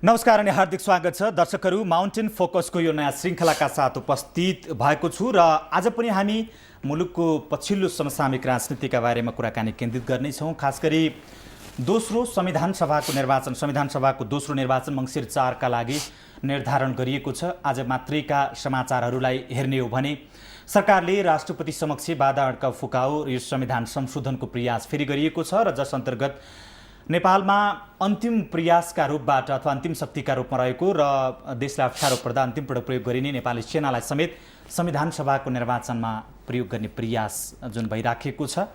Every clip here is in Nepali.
नमस्कार अनि हार्दिक स्वागत छ दर्शकहरू। माउन्टेन फोकसको यो नयाँ श्रृङ्खलाका साथ उपस्थित भएको छु र आज पनि हामी मुलुकको पछिल्लो समसामयिक राजनीतिका बारेमा कुराकानी केन्द्रित गर्नेछौँ। खास गरी दोस्रो संविधान सभाको दोस्रो निर्वाचन मङ्सिर 4 का लागि निर्धारण गरिएको छ। आज मात्रैका समाचारहरूलाई हेर्ने हो भने सरकारले राष्ट्रपति समक्ष बाधा अड्काउ फुकाउ यो संविधान संशोधनको प्रयास फेरि गरिएको छ र जस अन्तर्गत नेपालमा अन्तिम प्रयासका रूपबाट अथवा अन्तिम शक्तिका रूपमा रहेको र देशलाई अप्ठ्यारो पर्दा अन्तिम पटक प्रयोग गरिने नेपाली सेनालाई समेत संविधान सभाको निर्वाचनमा प्रयोग गर्ने प्रयास जुन भइराखेको छ,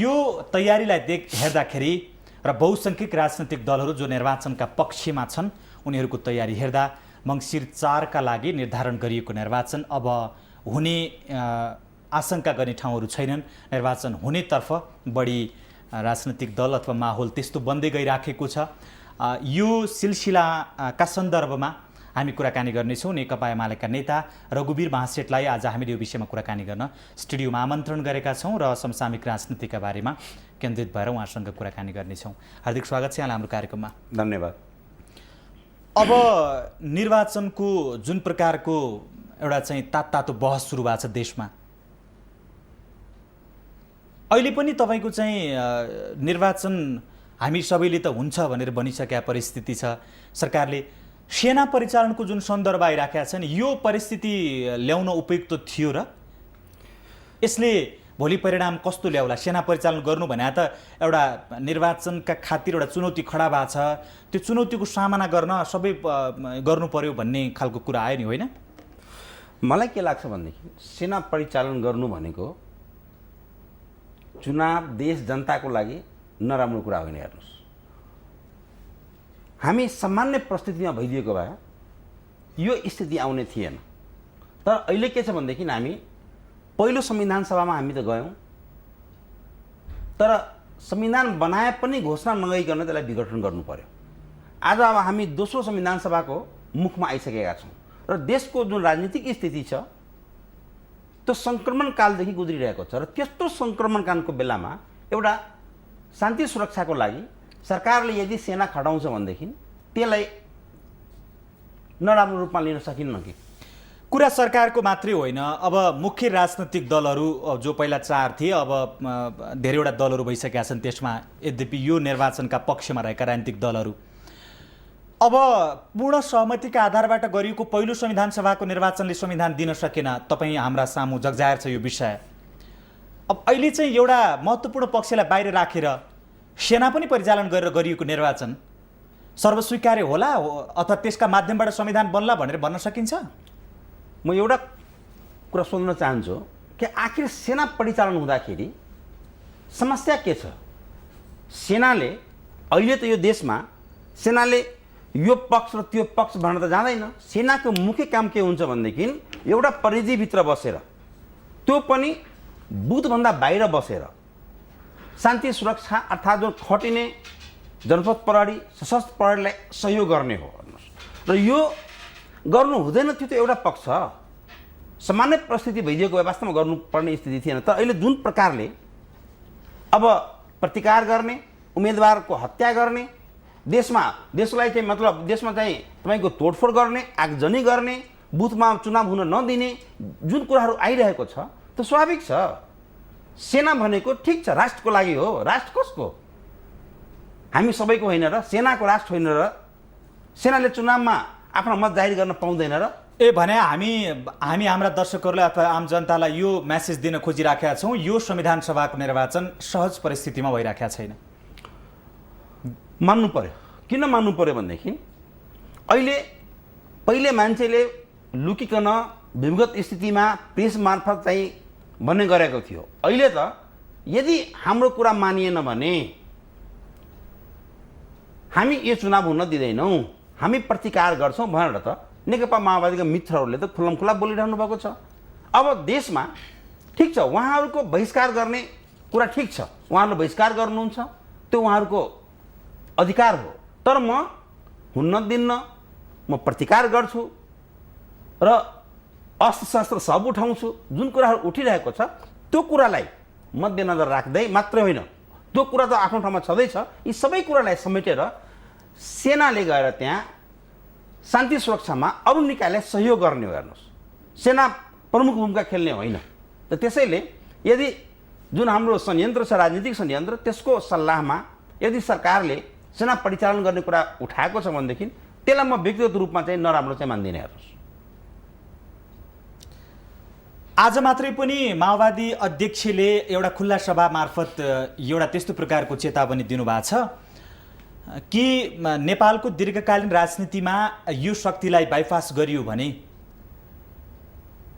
यो तयारीलाई हेर्दाखेरि र बहुसङ्ख्यक राजनैतिक दलहरू जो निर्वाचनका पक्षमा छन् उनीहरूको तयारी हेर्दा मङ्सिर 4 का लागि निर्धारण गरिएको निर्वाचन अब हुने आशंका गर्ने ठाउँहरू छैनन्। निर्वाचन हुनेतर्फ बढी राजनैतिक दल अथवा माहौल त्यस्तो बन्दै गइराखेको छ। यो सिलसिलाका सन्दर्भमा हामी कुराकानी गर्नेछौँ। नेकपा एमालेका नेता रघुवीर महासेठलाई आज हामीले यो विषयमा कुराकानी गर्न स्टुडियोमा आमन्त्रण गरेका छौँ र समसामयिक राजनीतिका बारेमा केन्द्रित भएर उहाँसँग कुराकानी गर्नेछौँ। हार्दिक स्वागत छ यहाँलाई हाम्रो कार्यक्रममा। धन्यवाद। अब निर्वाचनको जुन प्रकारको एउटा चाहिँ तातो बहस सुरु भएको छ देशमा, अहिले पनि तपाईँको चाहिँ निर्वाचन हामी सबैले त हुन्छ भनेर भनिसकेका परिस्थिति छ। सरकारले सेना परिचालनको जुन सन्दर्भ आइराखेका छ नि, यो परिस्थिति ल्याउन उपयुक्त थियो र यसले भोलि परिणाम कस्तो ल्याउला? सेना परिचालन गर्नु भने त एउटा निर्वाचनका खातिर एउटा चुनौती खडा भएको छ, त्यो चुनौतीको सामना गर्न सबै गर्नु पर्यो भन्ने खालको कुरा आयो नि, होइन? मलाई के लाग्छ भनेदेखि सेना परिचालन गर्नु भनेको चुनाव देश जनताको लागि नराम्रो कुरा होइन। हेर्नुहोस्, हामी सामान्य परिस्थितिमा भइदिएको भए यो स्थिति आउने थिएन। तर अहिले के छ भनेदेखि हामी पहिलो संविधान सभामा हामी त गयौँ, तर संविधान बनाए पनि घोषणा नगरिकन त्यसलाई विघटन गर्नु पर्यो। आज अब हामी दोस्रो संविधान सभाको मुखमा आइसकेका छौँ र देशको जुन राजनीतिक स्थिति छ त्यो सङ्क्रमण कालदेखि गुज्रिरहेको छ र त्यस्तो सङ्क्रमण कालको बेलामा एउटा शान्ति सुरक्षाको लागि सरकारले यदि सेना खटाउँछ भनेदेखि त्यसलाई नराम्रो रूपमा लिन सकिन्न कि? कुरा सरकारको मात्रै होइन, अब मुख्य राजनैतिक दलहरू जो पहिला 4 थिए अब धेरैवटा दलहरू भइसकेका छन् त्यसमा। यद्यपि यो निर्वाचनका पक्षमा रहेका राजनीतिक दलहरू अब पूर्ण सहमतिका आधारबाट गरिएको पहिलो संविधान सभाको निर्वाचनले संविधान दिन सकेन। तपाईँ हाम्रा सामु जगजाहेर छ यो विषय। अब अहिले चाहिँ एउटा महत्त्वपूर्ण पक्षलाई बाहिर राखेर सेना पनि परिचालन गरेर गरिएको निर्वाचन सर्वस्वीकार्य होला अथवा त्यसका माध्यमबाट संविधान बन्ला भनेर भन्न सकिन्छ? म एउटा कुरा सोध्न चाहन्छु कि आखिर सेना परिचालन हुँदाखेरि समस्या के छ? सेनाले अहिले त यो देशमा सेनाले यो पक्ष र त्यो पक्ष भन्न त जाँदैन। सेनाको मुख्य काम के हुन्छ भनेदेखि एउटा परिधिभित्र बसेर, त्यो पनि बुथभन्दा बाहिर बसेर शान्ति सुरक्षा अर्थात् जो खटिने जनपद प्रहरी सशस्त्र प्रहरीलाई सहयोग गर्ने हो। र यो गर्नु हुँदैन थियो त एउटा पक्ष सामान्य परिस्थिति भइदिएको भए वास्तवमा गर्नुपर्ने स्थिति थिएन। तर अहिले जुन प्रकारले अब प्रतिकार गर्ने, उम्मेदवारको हत्या गर्ने, देशलाई चाहिँ मतलब देशमा चाहिँ तपाईँको तोडफोड गर्ने, आगजनी गर्ने, बुथमा चुनाव हुन नदिने जुन कुराहरू आइरहेको छ त्यो स्वाभाविक छ। सेना भनेको ठिक छ राष्ट्रको लागि हो, राष्ट्र कसको? हामी सबैको होइन र? सेनाको राष्ट्र होइन र? सेनाले चुनावमा आफ्नो मत जाहेर गर्न पाउँदैन र? भने हामी हाम्रा दर्शकहरूलाई अथवा आम जनतालाई यो मेसेज दिन खोजिराखेका छौँ, यो संविधान सभाको निर्वाचन सहज परिस्थितिमा भइराखेका छैन। मान्नु पर्यो। किन मान्नु पर्यो भनेदेखि पहिले मान्छेले लुकिकन विगत स्थितिमा प्रेस मार्फत चाहिँ भन्ने गरेको थियो। अहिले त यदि हाम्रो कुरा मानिएन भने हामी यो चुनाव हुन दिँदैनौँ, हामी प्रतिकार गर्छौँ भनेर त नेकपा माओवादीका मित्रहरूले त खुल्लमखुल्ला बोलिरहनु भएको छ। अब देशमा ठिक छ उहाँहरूको बहिष्कार गर्ने कुरा ठिक छ, उहाँहरूले बहिष्कार गर्नुहुन्छ, त्यो उहाँहरूको अधिकार हो। तर म हुन्न दिन्न, म प्रतिकार गर्छु र अस्त्र शस्त्र सब उठाउँछु। जुन कुराहरू उठिरहेको छ त्यो कुरालाई मध्यनजर राख्दै मात्रै होइन, त्यो कुरा त आफ्नो ठाउँमा छँदैछ, यी सबै कुरालाई समेटेर सेनाले गएर त्यहाँ शान्ति सुरक्षामा अरू निकायलाई सहयोग गर्ने हो। हेर्नुहोस्, सेना प्रमुख भूमिका खेल्ने होइन। त त्यसैले यदि जुन हाम्रो संयन्त्र छ, राजनीतिक संयन्त्र, त्यसको सल्लाहमा यदि सरकारले सेना परिचालन गर्ने कुरा उठाएको छ भनेदेखि त्यसलाई म व्यक्तिगत रूपमा चाहिँ नराम्रो चाहिँ मान्दिनँ। हेर्नुहोस्, आज मात्रै पनि माओवादी अध्यक्षले एउटा खुल्ला सभा मार्फत एउटा त्यस्तो प्रकारको चेतावनी दिनुभएको छ कि नेपालको दीर्घकालीन राजनीतिमा यो शक्तिलाई बाइपास गरियो भने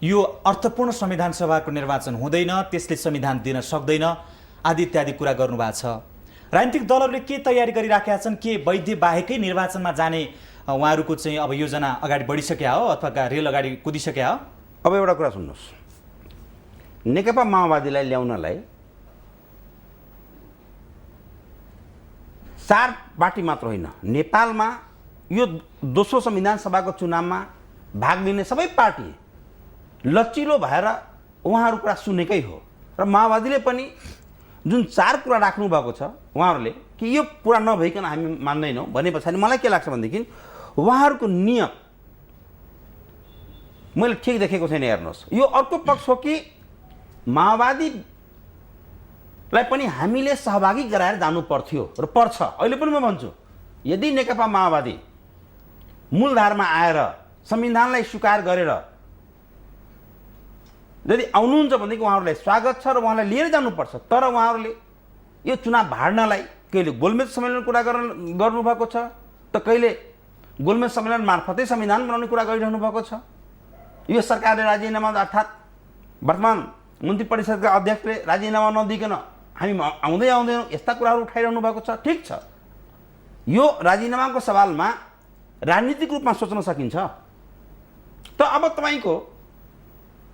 यो अर्थपूर्ण संविधान सभाको निर्वाचन हुँदैन, त्यसले संविधान दिन सक्दैन आदि इत्यादि कुरा गर्नुभएको छ। राजनीतिक दलहरूले के तयारी गरिराखेका छन्? के वैध बाहेकै निर्वाचनमा जाने उहाँहरूको चाहिँ अब योजना अगाडि बढिसक्या हो अथवा रेल अगाडि कुदिसक्या हो? अब एउटा कुरा सुन्नुहोस्, नेकपा माओवादीलाई ल्याउनलाई 4 पार्टी मात्र होइन, नेपालमा यो दोस्रो संविधान सभाको चुनावमा भाग लिने सबै पार्टी लचिलो भएर उहाँहरू कुरा सुनेकै हो। र माओवादीले पनि जुन 4 कुरा राख्नु भएको छ उहाँहरूले कि यो पुरा नभइकन हामी मान्दैनौँ भने पछाडि मलाई के लाग्छ भनेदेखि उहाँहरूको नियत मैले ठिक देखेको छैन। हेर्नुहोस्, यो अर्को पक्ष हो कि माओवादीलाई पनि हामीले सहभागी गराएर जानु पर्थ्यो र पर्छ। अहिले पनि म भन्छु, यदि नेकपा माओवादी मूलधारमा आएर संविधानलाई स्वीकार गरेर यदि आउनुहुन्छ भनेदेखि उहाँहरूलाई स्वागत छ र उहाँलाई लिएर जानुपर्छ। तर उहाँहरूले यो चुनाव भाड्नलाई कहिले गोलमेज सम्मेलन कुरा गर्नुभएको छ, त कहिले गोलमेज सम्मेलन मार्फतै संविधान बनाउने कुरा गरिरहनु भएको छ। यो सरकारले राजीनामा अर्थात् वर्तमान मन्त्री परिषदका अध्यक्षले राजीनामा नदिकन हामी आउँदै आउँदैनौँ यस्ता कुराहरू उठाइरहनु भएको छ। ठिक छ, यो राजीनामाको सवालमा राजनीतिक रूपमा सोच्न सकिन्छ। त अब तपाईँको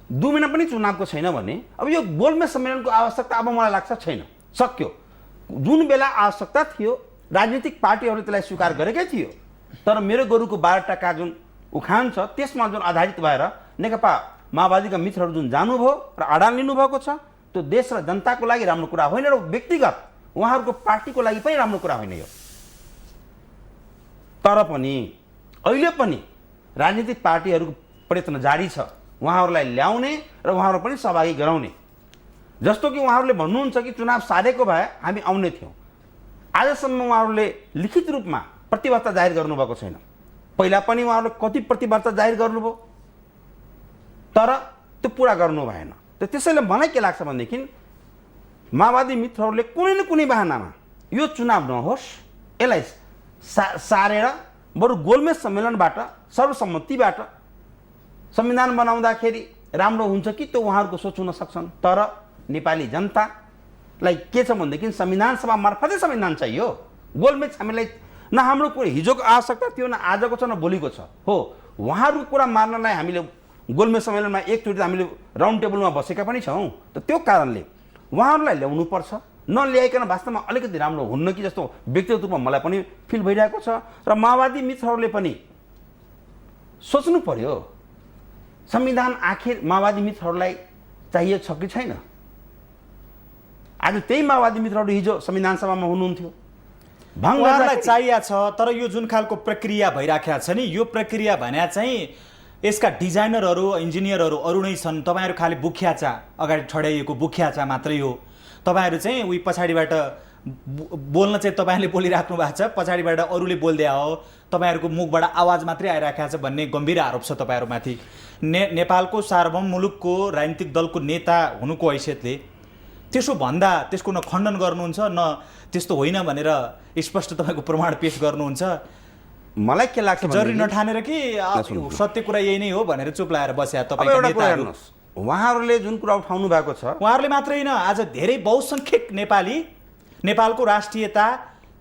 2 महिना पनि चुनावको छैन भने अब यो गोलमेज सम्मेलनको आवश्यकता अब मलाई लाग्छ छैन, सक्यो। जुन बेला आवश्यकता थियो राजनीतिक पार्टीहरूले त्यसलाई स्वीकार गरेकै थियो, तर मेरो गोरुको 12 टका जुन उखान छ त्यसमा जुन आधारित भएर नेकपा माओवादीका मित्रहरू जुन जानुभयो र अडान लिनुभएको छ, त्यो देश र जनताको लागि राम्रो कुरा होइन र व्यक्तिगत उहाँहरूको पार्टीको लागि पनि राम्रो कुरा होइन यो। तर पनि अहिले पनि राजनीतिक पार्टीहरूको प्रयत्न जारी छ उहाँहरूलाई ल्याउने र उहाँहरू पनि सहभागी गराउने। जस्तो कि उहाँहरूले भन्नुहुन्छ कि चुनाव सारेको भए हामी आउने थियौँ, आजसम्म उहाँहरूले लिखित रूपमा प्रतिबद्धता जाहेर गर्नुभएको छैन। पहिला पनि उहाँहरूले कति प्रतिबद्धता जाहेर गर्नुभयो तर त्यो पुरा गर्नु भएन। त्यसैले मलाई के लाग्छ भनेदेखि माओवादी मित्रहरूले कुनै न कुनै बहानामा यो चुनाव नहोस्, यसलाई सारेर बरु गोलमेज सम्मेलनबाट सर्वसम्मतिबाट संविधान बनाउँदाखेरि राम्रो हुन्छ कि त्यो उहाँहरूको सोच हुन सक्छन्। तर नेपाली जनतालाई के छ भनेदेखि संविधान सभा मार्फतै संविधान चाहियो। गोलमेज हामीलाई न हाम्रो कुरो हिजोको आवश्यकता थियो, न आजको छ, न भोलिको छ। हो, उहाँहरूको कुरा मार्नलाई हामीले गोलमेज सम्मेलनमा एकचोटि हामीले राउन्ड टेबलमा बसेका पनि छौँ। त त्यो कारणले उहाँहरूलाई ल्याउनुपर्छ। नल्याइकन वास्तवमा अलिकति राम्रो हुन्न कि जस्तो व्यक्तिगत रूपमा मलाई पनि फिल भइरहेको छ। र माओवादी मित्रहरूले पनि सोच्नु पर्यो संविधान आखिर माओवादी मित्रहरूलाई चाहिएको छ कि छैन। आज त्यही माओवादी मित्रहरू हिजो संविधान सभामा हुनुहुन्थ्यो, उहाँहरूलाई चाहिएको छ। तर यो जुन खालको प्रक्रिया भइराखेको छ नि, यो प्रक्रिया भने चाहिँ यसका डिजाइनरहरू इन्जिनियरहरू अरू नै छन्। तपाईँहरू खालि बुख्याचा अगाडि ठड्याइएको बुख्याचा मात्रै हो। तपाईँहरू चाहिँ उही पछाडिबाट बोल्न चाहिँ तपाईँले बोलिराख्नु भएको छ, पछाडिबाट अरूले बोल्दै हो, तपाईँहरूको मुखबाट आवाज मात्रै आइराखेको छ भन्ने गम्भीर आरोप छ तपाईँहरूमाथि। नेपालको सार्वभौम मुलुकको राजनीतिक दलको नेता हुनुको हैसियतले त्यसो भन्दा त्यसको न खण्डन गर्नुहुन्छ न त्यस्तो होइन भनेर स्पष्ट तपाईँको प्रमाण पेश गर्नुहुन्छ। मलाई के लाग्छ जरुरी नठानेर कि सत्य कुरा यही नै हो भनेर चुप लाएर बस्या तपाईँको नेताहरू। उहाँहरूले जुन कुरा उठाउनु भएको छ, उहाँहरूले मात्रै होइन, आज धेरै बहुसङ्ख्यक नेपाली नेपालको राष्ट्रियता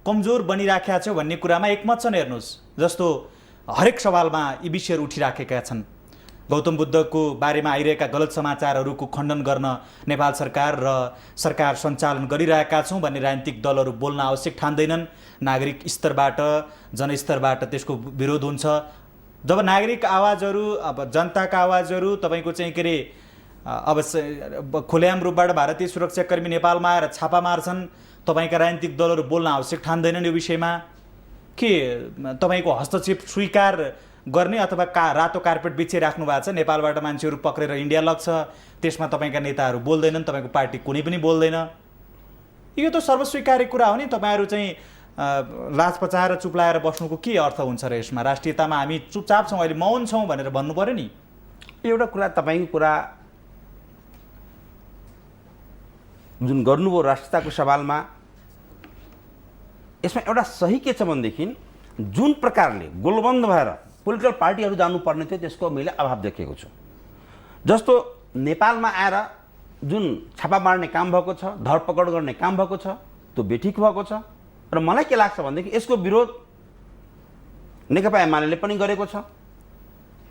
कमजोर बनिराखेका छ भन्ने कुरामा एकमत छन्। हेर्नुहोस्, जस्तो हरेक सवालमा यी विषयहरू उठिराखेका छन्। गौतम बुद्धको बारेमा आइरहेका गलत समाचारहरूको खण्डन गर्न नेपाल सरकार र सरकार सञ्चालन गरिरहेका छौँ भन्ने राजनीतिक दलहरू बोल्न आवश्यक ठान्दैनन्। नागरिक स्तरबाट जनस्तरबाट त्यसको विरोध हुन्छ। जब नागरिक आवाजहरू अब जनताका आवाजहरू तपाईँको चाहिँ के अरे अब खुलेआम रूपबाट भारतीय सुरक्षाकर्मी नेपालमा आएर छापा मार्छन्, तपाईँका राजनीतिक दलहरू बोल्न आवश्यक ठान्दैनन् यो विषयमा। के तपाईँको हस्तक्षेप स्वीकार गर्ने अथवा रातो कार्पेट बिछिराख्नु भएको छ, नेपालबाट मान्छेहरू पक्रेर इन्डिया लग्छ, त्यसमा तपाईँका नेताहरू बोल्दैनन्, तपाईँको पार्टी कुनै पनि बोल्दैन, यो त सर्वस्वीकार्य कुरा हो नि। तपाईँहरू चाहिँ लाज पचाएर चुप लाएर बस्नुको के अर्थ हुन्छ र यसमा? राष्ट्रियतामा हामी चुपचाप छौँ, अहिले मौन छौँ भनेर भन्नु पऱ्यो नि। एउटा कुरा तपाईँको कुरा जुन गर्नुभयो राष्ट्रियताको सवालमा, यसमा एउटा सही के छ भनेदेखि जुन प्रकारले गोलबन्द भएर पोलिटिकल पार्टीहरू जानुपर्ने थियो त्यसको मैले अभाव देखेको छु। जस्तो नेपालमा आएर जुन छापा मार्ने काम भएको छ, धरपकड गर्ने काम भएको छ, त्यो बेठिक भएको छ। र मलाई के लाग्छ भनेदेखि यसको विरोध नेकपा एमाले पनि गरेको छ,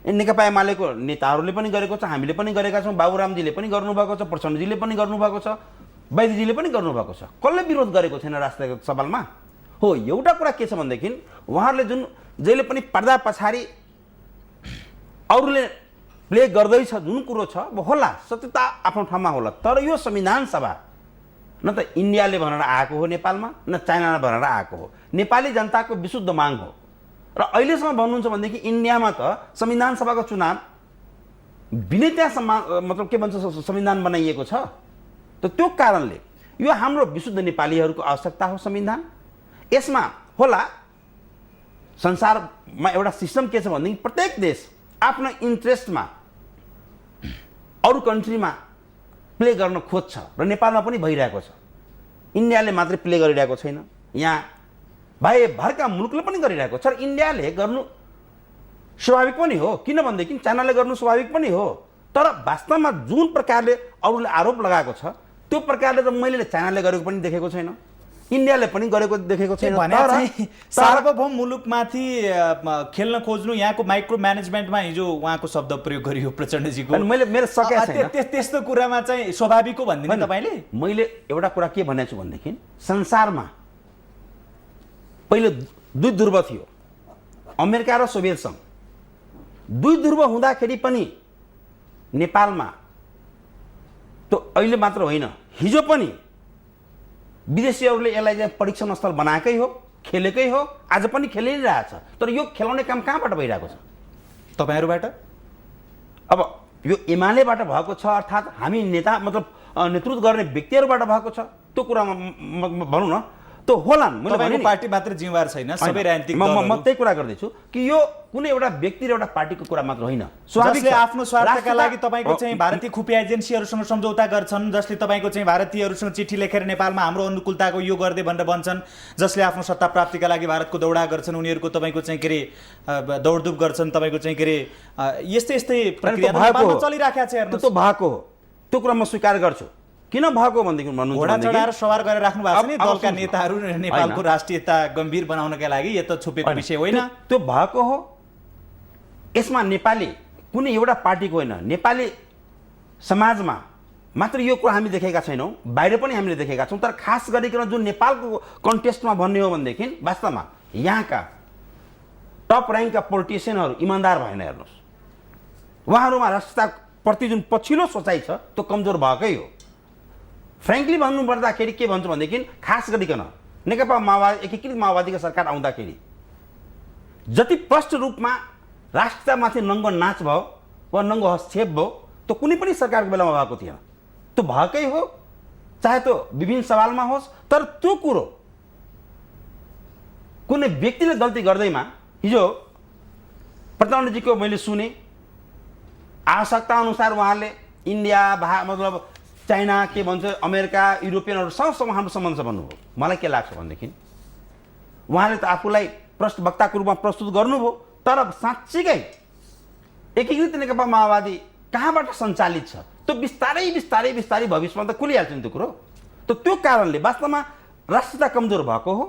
नेकपा एमालेको नेताहरूले पनि गरेको छ, हामीले पनि गरेका छौँ, बाबुरामजीले पनि गर्नुभएको छ, प्रचण्डजीले पनि गर्नुभएको छ, वैद्यजीले पनि गर्नुभएको छ। कसले विरोध गरेको छैन राष्ट्रिय सवालमा? हो, एउटा कुरा के छ भनेदेखि उहाँहरूले जुन जहिले पनि पर्दा पछाडि अरूले प्ले गर्दैछ जुन कुरो छ होला, सत्यता आफ्नो ठाउँमा होला, तर यो संविधान सभा न त इन्डियाले भनेर आएको हो नेपालमा, न चाइनाले भनेर आएको हो, नेपाली जनताको विशुद्ध माग हो। र अहिलेसम्म भन्नुहुन्छ भनेदेखि इन्डियामा त संविधान सभाको चुनाव बिनै त्यहाँ मतलब के भन्छ संविधान बनाइएको छ। त त्यो कारणले यो हाम्रो विशुद्ध नेपालीहरूको आवश्यकता हो संविधान। यसमा होला संसारमा एउटा सिस्टम के छ भनेदेखि प्रत्येक देश आफ्नो इन्ट्रेस्टमा अरू कन्ट्रीमा प्ले गर्न खोज्छ र नेपालमा पनि भइरहेको छ। इन्डियाले मात्रै प्ले गरिरहेको छैन, यहाँ भरका मुलुकले पनि गरिरहेको छ। र इन्डियाले गर्नु स्वाभाविक पनि हो, किनभनेदेखि चाइनाले गर्नु स्वाभाविक पनि हो। तर वास्तवमा जुन प्रकारले अरूले आरोप लगाएको छ त्यो प्रकारले त मैले चाइनाले गरेको पनि देखेको छैन, इन्डियाले पनि गरेको देखेको छैन। सार्वभौम मुलुकमाथि खेल्न खोज्नु, यहाँको माइक्रो म्यानेजमेन्टमा हिजो उहाँको शब्द प्रयोग गरियो प्रचण्डजीको, मैले मेरो सकेको छैन त्यस्तो कुरामा चाहिँ स्वाभाविक हो भन्दिनँ तपाईँले? मैले एउटा कुरा के भनेको छु भनेदेखि संसारमा पहिले दुई ध्रुव थियो, अमेरिका र सोभियत सङ्घ। दुई ध्रुव हुँदाखेरि पनि नेपालमा त्यो अहिले मात्र होइन, हिजो पनि विदेशीहरूले यसलाई चाहिँ परीक्षण स्थल बनाएकै हो, खेलेकै हो, आज पनि खेलिरहेछ। तर यो खेलाउने काम कहाँबाट भइरहेको छ? तपाईँहरूबाट। अब यो एमालेबाट भएको छ, अर्थात् हामी नेता मतलब नेतृत्व गर्ने व्यक्तिहरूबाट भएको छ। त्यो कुरामा भनौँ न त्यो होला, मैले पार्टी मात्र जिम्मेवार छैन, सबै राजनीतिक म त्यही कुरा गर्दैछु कि यो कुनै एउटा व्यक्ति र एउटा पार्टीको कुरा मात्र होइन। जसले आफ्नो स्वार्थका लागि तपाईँको चाहिँ भारतीय खुफिया एजेन्सीहरूसँग सम्झौता गर्छन्, जसले तपाईँको चाहिँ भारतीयहरूसँग चिठी लेखेर नेपालमा हाम्रो अनुकूलताको यो गर्दै भनेर भन्छन्, जसले आफ्नो सत्ता प्राप्तिका लागि भारतको दौडा गर्छन्, उनीहरूको तपाईँको चाहिँ के अरे दौडधुप गर्छन्, तपाईँको चाहिँ के अरे यस्तै यस्तै प्रक्रिया चलिराखेको छ। हेर्नु त्यो भएको हो, त्यो कुरा म स्वीकार गर्छु। किन भएको भनेदेखि घोडा चढाएर सवार गरेर राख्नु भएको छ नि दलका नेताहरू नेपालको राष्ट्रियता गम्भीर बनाउनका लागि, यो त छुपेको विषय होइन। त्यो भएको हो। यसमा नेपाली कुनै एउटा पार्टीको होइन, नेपाली समाजमा मात्र यो कुरा हामी देखेका छैनौँ, बाहिर पनि हामीले देखेका छौँ। तर खास गरिकन जुन नेपालको कन्टेस्टमा भन्ने हो भनेदेखि वास्तवमा यहाँका टप ऱ्याङ्कका पोलिटिसियनहरू इमान्दार भएन। हेर्नुहोस्, उहाँहरूमा राष्ट्रियताप्रति जुन पछिल्लो सोचाइ छ त्यो कमजोर भएकै हो। फ्रेङ्कली भन्नुपर्दाखेरि के भन्छु भनेदेखि खास गरिकन नेकपा माओवादी एकीकृत माओवादीको सरकार आउँदाखेरि जति प्रष्ट रूपमा राष्ट्रियतामाथि नङ्गो नाच भयो वा नङ्गो हस्तक्षेप भयो त्यो कुनै पनि सरकारको बेलामा भएको थिएन। त्यो भएकै हो, चाहे त्यो विभिन्न सवालमा होस्। तर त्यो कुरो कुनै व्यक्तिले गल्ती गर्दैमा हिजो प्रधानमन्त्रीजीको मैले सुने आवश्यकता अनुसार उहाँले इन्डिया मतलब चाइना के भन्छ अमेरिका युरोपियनहरूसँग हाम्रो सम्बन्ध छ भन्नुभयो। मलाई के लाग्छ भनेदेखि उहाँले त आफूलाई वक्ताको रूपमा प्रस्तुत गर्नुभयो, तर साँच्चीकै एकीकृत नेकपा माओवादी कहाँबाट सञ्चालित छ त्यो बिस्तारै बिस्तारै बिस्तारै भविष्यमा त खुलिहाल्छ नि त्यो कुरो। त त्यो कारणले वास्तवमा राष्ट्रियता कमजोर भएको हो।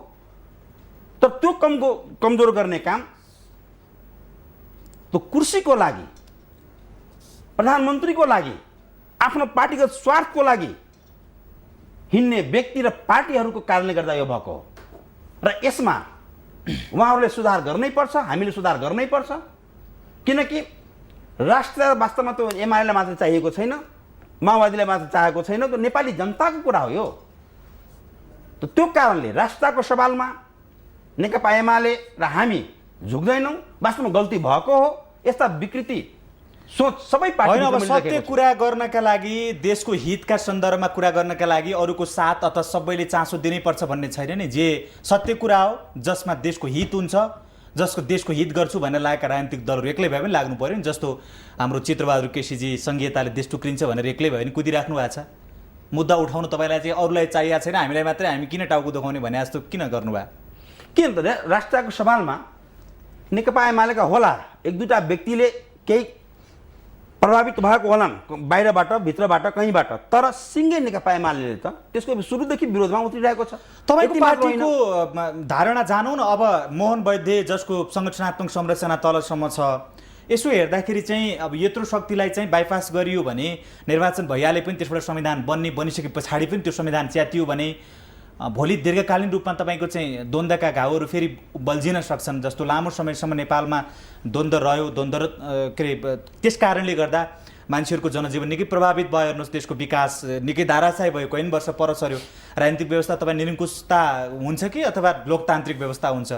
तर त्यो कमजोर गर्ने काम त्यो कुर्सीको लागि, प्रधानमन्त्रीको लागि, आफ्नो पार्टीगत स्वार्थको लागि हिँड्ने व्यक्ति र पार्टीहरूको कारणले गर्दा यो भएको हो। र यसमा उहाँहरूले सुधार गर्नै पर्छ, हामीले सुधार गर्नै पर्छ। किनकि राष्ट्रिय वास्तवमा त्यो एमालेलाई मात्र चाहिएको छैन, माओवादीलाई मात्र चाहेको छैन, त्यो नेपाली जनताको कुरा हो यो। त्यो कारणले राष्ट्रियताको सवालमा नेकपा एमाले र हामी झुक्दैनौँ, वास्तवमा गल्ती भएको हो। यस्ता विकृति सोच सबै होइन, अब पार्टी सत्य कुरा गर्नका लागि, देशको हितका सन्दर्भमा कुरा गर्नका लागि अरूको साथ अथवा सबैले चासो दिनैपर्छ भन्ने छैन नि। जे सत्य कुरा हो, जसमा देशको हित हुन्छ, जसको देशको हित गर्छु भनेर लागेका राजनीतिक दलहरू एक्लै भए पनि लाग्नु पऱ्यो नि। जस्तो हाम्रो चित्रबहादुर केसीजी संघीयताले देश टुक्रिन्छ भनेर एक्लै भयो भने कुदिराख्नु भएको छ। मुद्दा उठाउनु तपाईँलाई चाहिँ अरूलाई चाहिएको छैन, हामीलाई मात्रै, हामी किन टाउको दुखाउने भने जस्तो किन गर्नुभयो? किन त राष्ट्रको सवालमा नेकपा एमालेका होला एक दुईवटा व्यक्तिले केही प्रभावित भएको होलान्, बाहिरबाट भित्रबाट कहीँबाट, तर सिङ्गै नेकपा एमाले त त्यसको सुरुदेखि विरोधमा उत्रिरहेको छ। तपाईँको पार्टीको धारणा जानौँ न। अब मोहन वैद्य जसको सङ्गठनात्मक संरचना तलसम्म छ, यसो हेर्दाखेरि चाहिँ अब यत्रो शक्तिलाई चाहिँ बाइपास गरियो भने निर्वाचन भइहाले पनि त्यसबाट संविधान बनिसके पछाडि पनि त्यो संविधान च्यातियो भने भोलि दीर्घकालीन रूपमा तपाईँको चाहिँ द्वन्द्वका घाउहरू फेरि बल्झिन सक्छन्। जस्तो लामो समयसम्म नेपालमा द्वन्द्व रह्यो, के अरे त्यस कारणले गर्दा मान्छेहरूको जनजीवन निकै प्रभावित भयो। हेर्नुहोस्, देशको विकास निकै धाराशायी भयो, कैयन वर्ष पर सर्यो। राजनीतिक व्यवस्था तपाईँ निरङ्कुशता हुन्छ कि अथवा लोकतान्त्रिक व्यवस्था हुन्छ,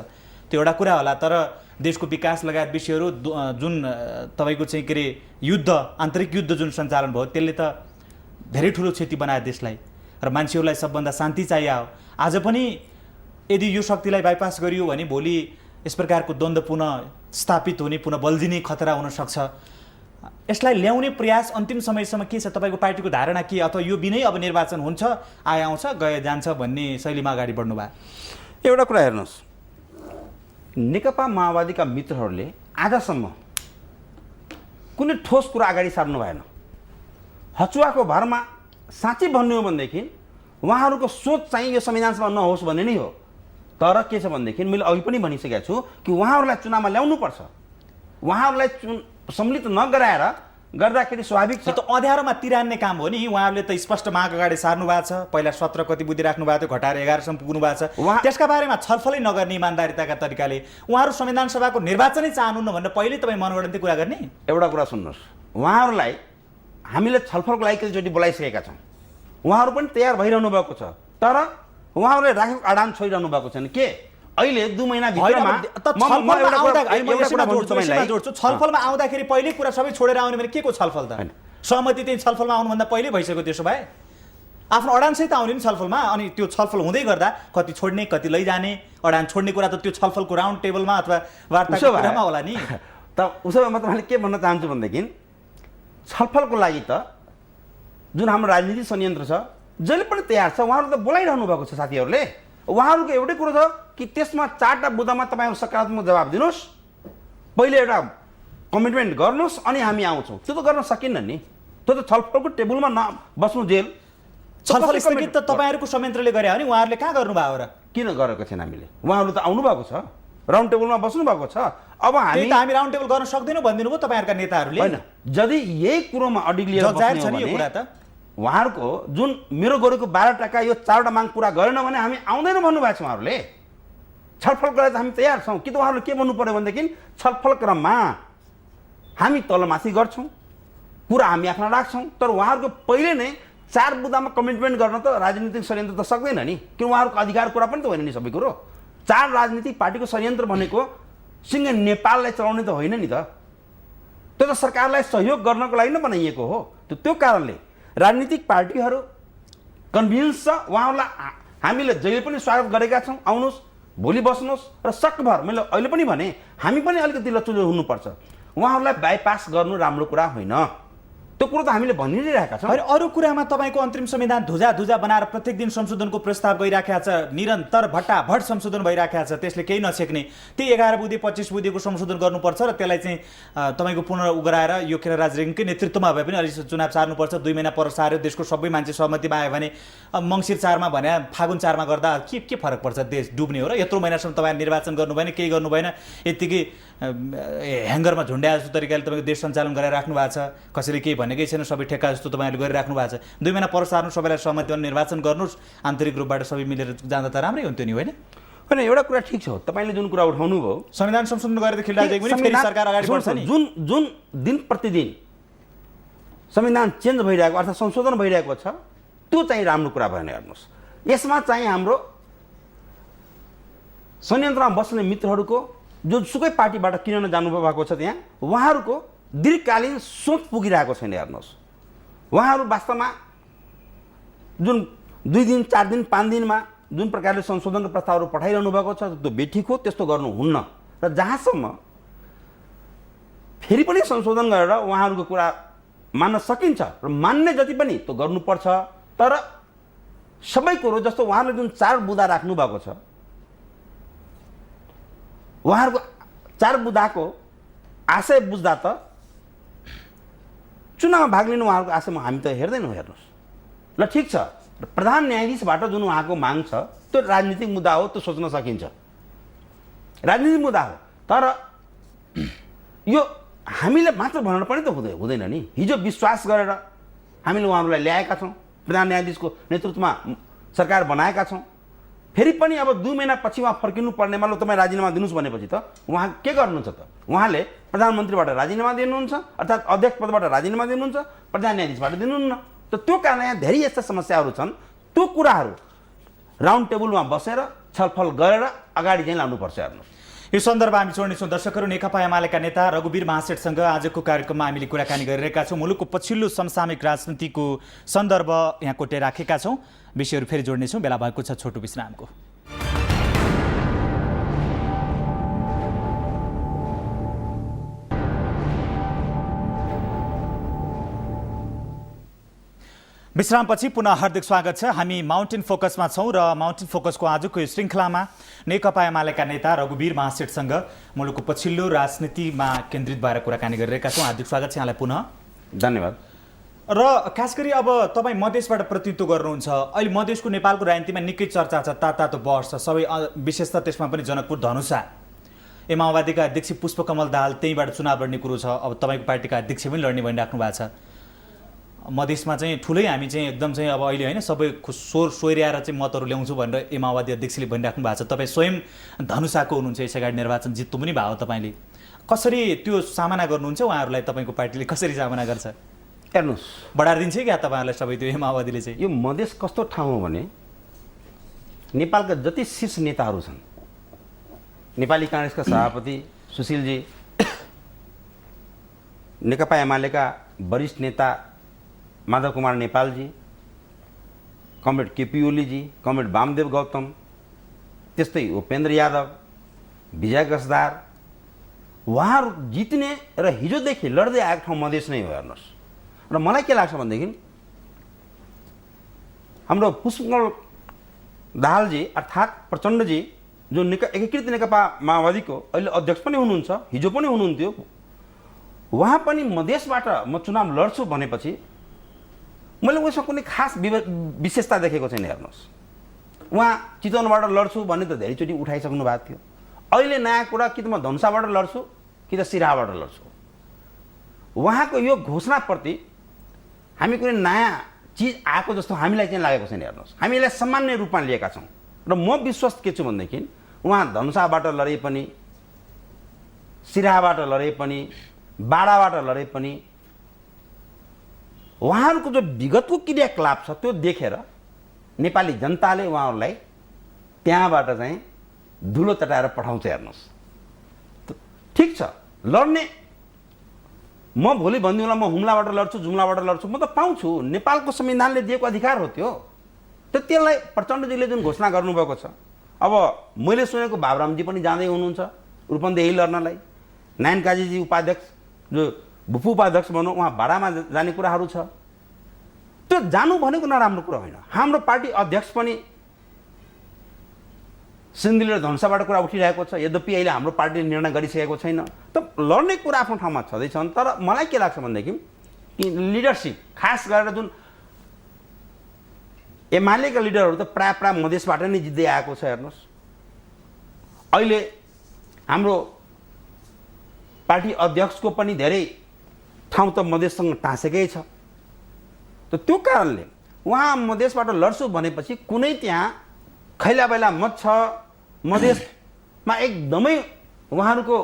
त्यो एउटा कुरा होला। तर देशको विकास लगायत विषयहरू जुन तपाईँको चाहिँ के अरे युद्ध, आन्तरिक युद्ध जुन सञ्चालन भयो, त्यसले त धेरै ठुलो क्षति बनायो देशलाई र मान्छेहरूलाई सबभन्दा शान्ति चाहियो। आज पनि यदि यो शक्तिलाई बाइपास गरियो भने भोलि यस प्रकारको द्वन्द्व पुनः स्थापित हुने, पुनः बल्झिने खतरा हुनसक्छ। यसलाई ल्याउने प्रयास अन्तिम समयसम्म के छ? तपाईँको पार्टीको धारणा के? अथवा यो बिनै अब निर्वाचन हुन्छ, आउँछ गए जान्छ भन्ने शैलीमा अगाडि बढ्नु भयो? एउटा कुरा हेर्नुहोस्, नेकपा माओवादीका मित्रहरूले आजसम्म कुनै ठोस कुरा अगाडि सार्नु भएन। हचुवाको भरमा साँच्चै भन्नु हो भनेदेखि उहाँहरूको सोच चाहिँ यो संविधानसभा नहोस् भन्ने नै हो। तर के छ भनेदेखि मैले अघि पनि भनिसकेको छु कि उहाँहरूलाई चुनावमा ल्याउनुपर्छ। उहाँहरूलाई सम्मिलित नगराएर गर्दाखेरि स्वाभाविक छ। त अँध्यारोमा तिरान्ने काम हो नि। उहाँहरूले त स्पष्ट माग अगाडि सार्नु भएको छ। पहिला 17 कति बुद्धि राख्नु भएको थियो, घटाएर 11 सम्म पुग्नु भएको छ। त्यसका बारेमा छलफलै नगर्ने इमान्दारिताका तरिकाले उहाँहरू संविधान सभाको निर्वाचनै चाहनुहुन्न भनेर पहिले तपाईँ मनगढन्ती कुरा गर्ने? एउटा कुरा सुन्नुहोस्, उहाँहरूलाई हामीले छलफलको लागि एकचोटि बोलाइसकेका छौँ। उहाँहरू पनि तयार भइरहनु भएको छ, तर उहाँहरूले राखेको आडान छोडिरहनु भएको छैन। के अहिले 2 महिना भित्रमा छलफलमा आउँदाखेरि पहिले कुरा सबै छोडेर आउने भने के को छलफल त? सहमति चाहिँ छलफलमा आउनुभन्दा पहिले भइसक्यो। त्यसो भए आफ्नो अडानसहित आउने नि छलफलमा। अनि त्यो छलफल हुँदै गर्दा कति छोड्ने कति लैजाने, अडान छोड्ने कुरा त त्यो छलफलको राउन्ड टेबलमा अथवा वार्ताको कुरामा होला नि। त उसो भए म तपाईँले के भन्न चाहन्छु भनेदेखि छलफलको लागि त जुन हाम्रो राजनीतिक संयन्त्र छ जहिले पनि तयार छ। उहाँहरू त बोलाइरहनु भएको छ साथीहरूले। उहाँहरूको एउटै कुरो छ कि त्यसमा 4टा बुँदामा तपाईँहरू सकारात्मक जवाब दिनुहोस्, पहिले एउटा कमिटमेन्ट गर्नुहोस्, अनि हामी आउँछौँ। त्यो त गर्न सकिन्न नि। त्यो त छलफलको टेबलमा बस्नु जेल। छलफल स्थगित त तपाईँहरूको संयन्त्रले गरे हो नि, उहाँहरूले कहाँ गर्नुभयो र? किन गरेको छैन हामीले? उहाँहरू त आउनु भएको छ, राउन्ड टेबलमा बस्नु भएको छ। अब हामी राउन्ड टेबल गर्न सक्दैनौँ भनिदिनु भयो तपाईँहरूका नेताहरूले। होइन, यदि यही कुरोमा अडिग लिएर बस्ने हो भने उहाँहरूको जुन मेरो गरेको 12 टका यो 4वटा माग पुरा गरेन भने हामी आउँदैनौँ भन्नुभएको छ उहाँहरूले। छलफल गरेर हामी तयार छौँ। कि त उहाँहरूले के भन्नु पर्यो भनेदेखि छलफल क्रममा हामी तलमाथि गर्छौँ, कुरा हामी आफ्नो राख्छौँ, तर उहाँहरूको पहिले नै 4 बुँदामा कमिटमेन्ट गर्न त राजनीतिक षड्यन्त्र त सक्दैन नि। कि उहाँहरूको अधिकार कुरा पनि त होइन नि सबै कुरो। 4 राजनीतिक पार्टीको षड्यन्त्र भनेको सिङ्गै नेपाललाई चलाउने त होइन नि त। त्यो त सरकारलाई सहयोग गर्नको लागि नै बनाइएको हो। त्यो कारणले राजनीतिक पार्टीहरू कन्भिन्स छ। उहाँहरूलाई हामीले जहिले पनि स्वागत गरेका छौँ। आउनुहोस्, भोलि बस्नुहोस् र सकभर मैले अहिले पनि भने हामी पनि अलिकति लचुलो हुनुपर्छ। उहाँहरूलाई बाइपास गर्नु राम्रो कुरा होइन। त्यो कुरो त हामीले भनि नै रहेका छौँ। अरू कुरामा तपाईँको अन्तरिम संविधान धुजा बनाएर प्रत्येक दिन संशोधनको प्रस्ताव गइराखेको छ। निरन्तर भट्टाभट संशोधन भइराखेको छ। त्यसले केही नछेक्ने। त्यही 11 बुँदे 25 बुँदेको संशोधन गर्नुपर्छ र त्यसलाई चाहिँ तपाईँको पुनः गराएर यो खेर राजरेङकै नेतृत्वमा भए पनि अलिक चुनाव सार्नुपर्छ। 2 महिना पर सार्यो, देशको सबै मान्छे सहमतिमा आयो भने मङ्सिर 4मा भने फागुन 4मा गर्दा के फरक पर्छ? देश डुब्ने हो र? यत्रो महिनासम्म तपाईँ निर्वाचन गर्नु भएन, केही गर्नु भएन, यत्तिकै ह्याङ्गरमा झुन्ड्या जस्तो तरिकाले तपाईँको देश सञ्चालन गरेर राख्नु भएको छ। कसैले केही भनेकै छैन, सबै ठेक्का जस्तो तपाईँहरूले गरिराख्नु भएको छ। 2 महिना पर सार्नु, सबैलाई सहमतिमा निर्वाचन गर्नुहोस्, आन्तरिक रूपबाट सबै मिलेर जाँदा त राम्रै हुन्थ्यो नि, होइन? होइन, एउटा कुरा ठिक छ। तपाईँले जुन कुरा उठाउनु भयो, संविधान संशोधन गरेर खेलिरहेको पनि फेरि सरकार अगाडि बढ्छ नि। जुन दिन प्रतिदिन संविधान चेन्ज भइरहेको अर्थात् संशोधन भइरहेको छ, त्यो चाहिँ राम्रो कुरा भएन। हेर्नुहोस्, यसमा चाहिँ हाम्रो संयन्त्रमा बस्ने मित्रहरूको जो सुकै पार्टीबाट किन नजानु भएको छ त्यहाँ उहाँहरूको दीर्घकालीन सोच पुगिरहेको छैन। हेर्नुहोस्, उहाँहरू वास्तवमा जुन 2 दिन 4 दिन 5 दिनमा जुन प्रकारले संशोधनको प्रस्तावहरू पठाइरहनु भएको छ त्यो बेठिक हो, त्यस्तो गर्नुहुन्न। र जहाँसम्म फेरि पनि संशोधन गरेर उहाँहरूको कुरा मान्न सकिन्छ र मान्ने जति पनि त्यो गर्नुपर्छ। तर सबै कुरो जस्तो उहाँले जुन 4 बुँदा राख्नु भएको छ, उहाँहरूको 4 बुँदाको आशय बुझ्दा त चुनावमा भाग लिनु उहाँहरूको आशय हामी त हेर्दैनौँ। हेर्नुहोस् ल, ठिक छ, प्रधान न्यायाधीशबाट जुन उहाँको माग छ त्यो राजनीतिक मुद्दा हो, त्यो सोच्न सकिन्छ, राजनीतिक मुद्दा हो। तर यो हामीले मात्र भनेर पनि त हुँदैन नि। हिजो विश्वास गरेर हामीले उहाँहरूलाई ल्याएका छौँ, प्रधान न्यायाधीशको नेतृत्वमा सरकार बनाएका छौँ। फेरि पनि अब 2 महिना पछि उहाँ फर्किनु पर्नेमा ल तपाईँ राजीनामा दिनुहोस् भनेपछि त उहाँ के गर्नुहुन्छ त? उहाँले प्रधानमन्त्रीबाट राजीनामा दिनुहुन्छ, अर्थात् अध्यक्ष पदबाट राजीनामा दिनुहुन्छ, प्रधान न्यायाधीशबाट दिनुहुन्न। त त्यो कारण यहाँ धेरै यस्ता समस्याहरू छन्। त्यो कुराहरू राउन्ड टेबलमा बसेर छलफल गरेर अगाडि चाहिँ लानुपर्छ। हेर्नुहोस्, यो सन्दर्भ हामी जोड्नेछौँ। दर्शकहरू, नेकपा एमालेका नेता रघुवीर महासेठसँग आजको कार्यक्रममा हामीले कुराकानी गरिरहेका छौँ। मुलुकको पछिल्लो समसामयिक राजनीतिको सन्दर्भ यहाँ कोट्याइराखेका छौँ। विषयहरू फेरि जोड्नेछौँ, बेला भएको छ छोटो विश्रामको। विश्रामपछि पुनः हार्दिक स्वागत छ। हामी माउन्टेन फोकसमा छौँ र माउन्टेन फोकसको आजको यो श्रृङ्खलामा नेकपा एमालेका नेता रघुवीर महासेठसँग मुलुकको पछिल्लो राजनीतिमा केन्द्रित भएर कुराकानी गरिरहेका छौँ। हार्दिक स्वागत छ यहाँलाई पुनः। धन्यवाद। र खास गरी अब तपाईँ मधेसबाट प्रतिनिधित्व गर्नुहुन्छ। अहिले मधेसको नेपालको राजनीतिमा निकै चर्चा छ, तातो बहस छ। सबै विशेष त त्यसमा पनि जनकपुर धनुषा माओवादीका अध्यक्ष पुष्पकमल दाहाल त्यहीँबाट चुनाव लड्ने कुरो छ। अब तपाईँको पार्टीका अध्यक्ष पनि लड्ने भनिराख्नु भएको छ। मधेसमा चाहिँ ठुलै हामी चाहिँ एकदम चाहिँ अब अहिले होइन सबै सोर्याएर चाहिँ मतहरू ल्याउँछु भनेर माओवादी अध्यक्षले भनिराख्नु भएको छ। तपाईँ स्वयं धनुषाको हुनुहुन्छ, यस अगाडि निर्वाचन जित्नु पनि भयो। तपाईँले कसरी त्यो सामना गर्नुहुन्छ? उहाँहरूलाई तपाईँको पार्टीले कसरी सामना गर्छ? हेर्नुहोस्, बढाइदिन्छ क्या तपाईँहरूलाई सबै त्यो माओवादीले चाहिँ? यो मधेस कस्तो ठाउँ हो भने नेपालका जति शीर्ष नेताहरू छन्, नेपाली काङ्ग्रेसका सभापति सुशीलजी, नेकपा एमालेका वरिष्ठ नेता माधव कुमार नेपालजी, कमरेड केपी ओलीजी, कमरेड वामदेव गौतम, त्यस्तै उपेन्द्र यादव, विजय गजदार, उहाँहरू जित्ने र हिजोदेखि लड्दै आएको ठाउँ मधेस नै हो। हेर्नुहोस्, र मलाई के लाग्छ भनेदेखि हाम्रो पुष्पकमल दाहालजी अर्थात् प्रचण्डजी जो एकीकृत नेकपा माओवादीको अहिले अध्यक्ष पनि हुनुहुन्छ, हिजो पनि हुनुहुन्थ्यो, उहाँ पनि मधेसबाट म चुनाव लड्छु भनेपछि मैले उसँग कुनै खास विशेषता देखेको छैन। हेर्नुहोस्, उहाँ चितवनबाट लड्छु भन्ने त धेरैचोटि उठाइसक्नु भएको थियो। अहिले नयाँ कुरा कि त म धनुषाबाट लड्छु कि त सिराहाबाट लड्छु। उहाँको यो घोषणाप्रति हामी कुनै नयाँ चिज आएको जस्तो हामीलाई चाहिँ लागेको छैन। हेर्नुहोस्, हामी यसलाई सामान्य रूपमा लिएका छौँ र म विश्वस्त के छु भनेदेखि उहाँ धनुषाबाट लडे पनि, सिराहाबाट लडे पनि, बाडाबाट लडे पनि उहाँहरूको जो विगतको क्रियाकलाप छ त्यो देखेर नेपाली जनताले उहाँहरूलाई त्यहाँबाट चाहिँ धुलो चटाएर पठाउँछ। हेर्नुहोस्, ठिक छ, लड्ने म भोलि भनिदिउँला म हुम्लाबाट लड्छु, जुम्लाबाट लड्छु, म त पाउँछु, नेपालको संविधानले दिएको अधिकार हो त्यो। त्यसलाई प्रचण्डजीले जुन घोषणा गर्नुभएको छ, अब मैले सुनेको बाबुरामजी पनि जाँदै हुनुहुन्छ रूपन्देही लड्नलाई, नारायण काजीजी उपाध्यक्ष जो भूपू उपाध्यक्ष भनौँ उहाँ भाडामा जाने कुराहरू छ। त्यो जानु भनेको नराम्रो कुरा होइन। हाम्रो पार्टी अध्यक्ष पनि सिन्धुली र धनुषाबाट कुरा उठिरहेको छ, यद्यपि अहिले हाम्रो पार्टीले निर्णय गरिसकेको छैन। त लड्ने कुरा आफ्नो ठाउँमा छँदैछन्। तर मलाई के लाग्छ भनेदेखि कि लिडरसिप खास गरेर जुन एमालेका लिडरहरू त प्रायः मधेसबाट नै जित्दै आएको छ। हेर्नुहोस्, अहिले हाम्रो पार्टी अध्यक्षको पनि धेरै ठाउँ त मधेससँग टाँसेकै छ। त त्यो कारणले उहाँ मधेसबाट लड्छु भनेपछि कुनै त्यहाँ खैलाबैला मत छ, मधेसमा एकदमै उहाँहरूको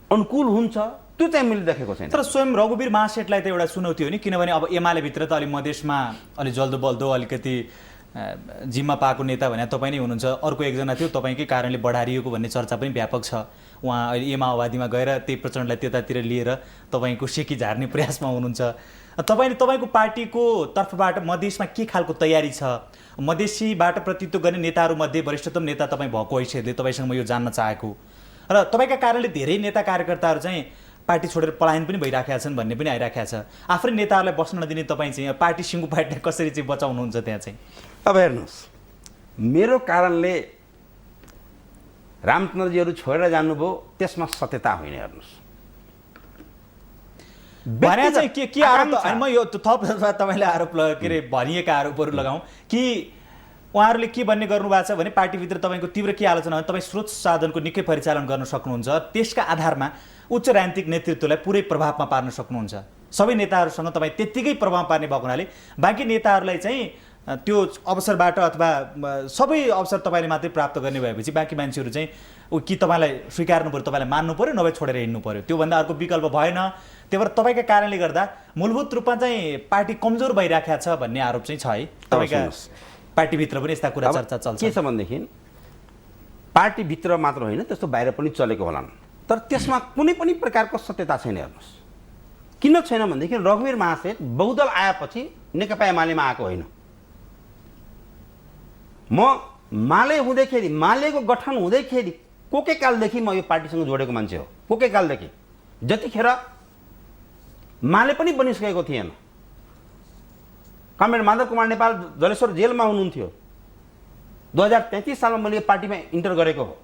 अनुकूल हुन्छ, त्यो चाहिँ मैले देखेको छैन। तर स्वयं रघुवीर महासेठलाई त एउटा चुनौती हो नि, किनभने अब एमाले भित्र त अलि मधेसमा अलि जल्दो बल्दो अलिकति जिम्मा पाएको नेता भने तपाईँ नै हुनुहुन्छ, अर्को एकजना थियो तपाईँकै कारणले बढारिएको भन्ने चर्चा पनि व्यापक छ। उहाँ अहिले माओवादीमा गएर त्यही प्रचण्डलाई त्यतातिर लिएर तपाईँको सेकी झार्ने प्रयासमा हुनुहुन्छ। तपाईँको पार्टीको तर्फबाट मधेसमा के खालको तयारी छ? मधेसीबाट प्रतिनिधित्व गर्ने नेताहरूमध्ये वरिष्ठतम नेता तपाईँ भएको हैसियतले तपाईँसँग म यो जान्न चाहेको, र तपाईँका कारणले धेरै नेता कार्यकर्ताहरू चाहिँ पार्टी छोडेर पलायन पनि भइराखेका छन् भन्ने पनि आइराखेको छ। आफ्नै नेताहरूलाई बस्न नदिने तपाईँ चाहिँ पार्टी सिङ्गो पार्टीलाई कसरी चाहिँ बचाउनुहुन्छ त्यहाँ चाहिँ? अब हेर्नुहोस्, मेरो कारणले रामचन्द्रजीहरू छोडेर जानुभयो, त्यसमा सत्यता होइन। हेर्नुहोस्, भने चाहिँ के आरोप, म यो थप तपाईँले आरोप के अरे भनिएका आरोपहरू लगाउँ कि उहाँहरूले के भन्ने गर्नुभएको छ भने पार्टीभित्र तपाईँको तीव्र के आलोचना हो, तपाईँ स्रोत साधनको निकै परिचालन गर्न सक्नुहुन्छ, त्यसका आधारमा उच्च राजनीतिक नेतृत्वलाई पुरै प्रभावमा पार्न सक्नुहुन्छ। सबै नेताहरूसँग तपाईँ त्यत्तिकै प्रभाव पार्ने भएको हुनाले बाँकी नेताहरूलाई चाहिँ त्यो अवसरबाट अथवा सबै अवसर तपाईँले मात्रै प्राप्त गर्ने भएपछि बाँकी मान्छेहरू चाहिँ कि तपाईँलाई स्वीकार्नु पऱ्यो, तपाईँलाई मान्नु पऱ्यो, नभए छोडेर हिँड्नु पऱ्यो, त्योभन्दा अर्को विकल्प भएन। त्यही भएर तपाईँका कारणले गर्दा मूलभूत रूपमा चाहिँ पार्टी कमजोर भइराखेको छ भन्ने आरोप चाहिँ छ है तपाईँका पार्टीभित्र पनि यस्ता कुरा चर्चा चल्छ। के छ भनेदेखि पार्टीभित्र मात्र होइन, त्यस्तो बाहिर पनि चलेको होलान्, तर त्यसमा कुनै पनि प्रकारको सत्यता छैन। हेर्नुहोस्, किन छैन भनेदेखि रघुवीर महासेठ बहुदल आएपछि नेकपा एमालेमा आएको होइन। म माले हुँदैखेरि, मालेको गठन हुँदैखेरि कोके कालदेखि म यो पार्टीसँग जोडेको मान्छे हो। कोके कालदेखि जतिखेर माले पनि बनिसकेको थिएन, कमरेड माधव कुमार नेपाल जलेश्वर जेलमा हुनुहुन्थ्यो, 2033 सालमा मैले पार्टीमा इन्टर गरेको हो।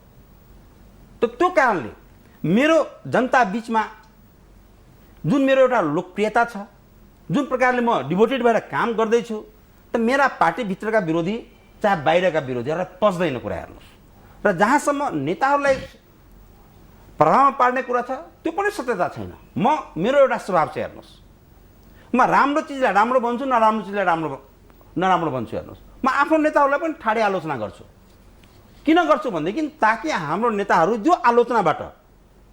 त्यो कारणले मेरो जनता बिचमा जुन मेरो एउटा लोकप्रियता छ, जुन प्रकारले म डिभोटेड भएर काम गर्दैछु, त मेरा पार्टीभित्रका विरोधी चाहे बाहिरका विरोधीहरूलाई पच्दैन कुरा। हेर्नुहोस्, र जहाँसम्म नेताहरूलाई प्रभावमा पार्ने कुरा छ त्यो पनि सत्यता छैन। मेरो एउटा स्वभाव छ, हेर्नुहोस्, म राम्रो चिजलाई राम्रो भन्छु, नराम्रो चिजलाई नराम्रो भन्छु। हेर्नुहोस्, म आफ्नो नेताहरूलाई पनि ठाडे आलोचना गर्छु। किन गर्छु भनेदेखि ताकि हाम्रो नेताहरू त्यो आलोचनाबाट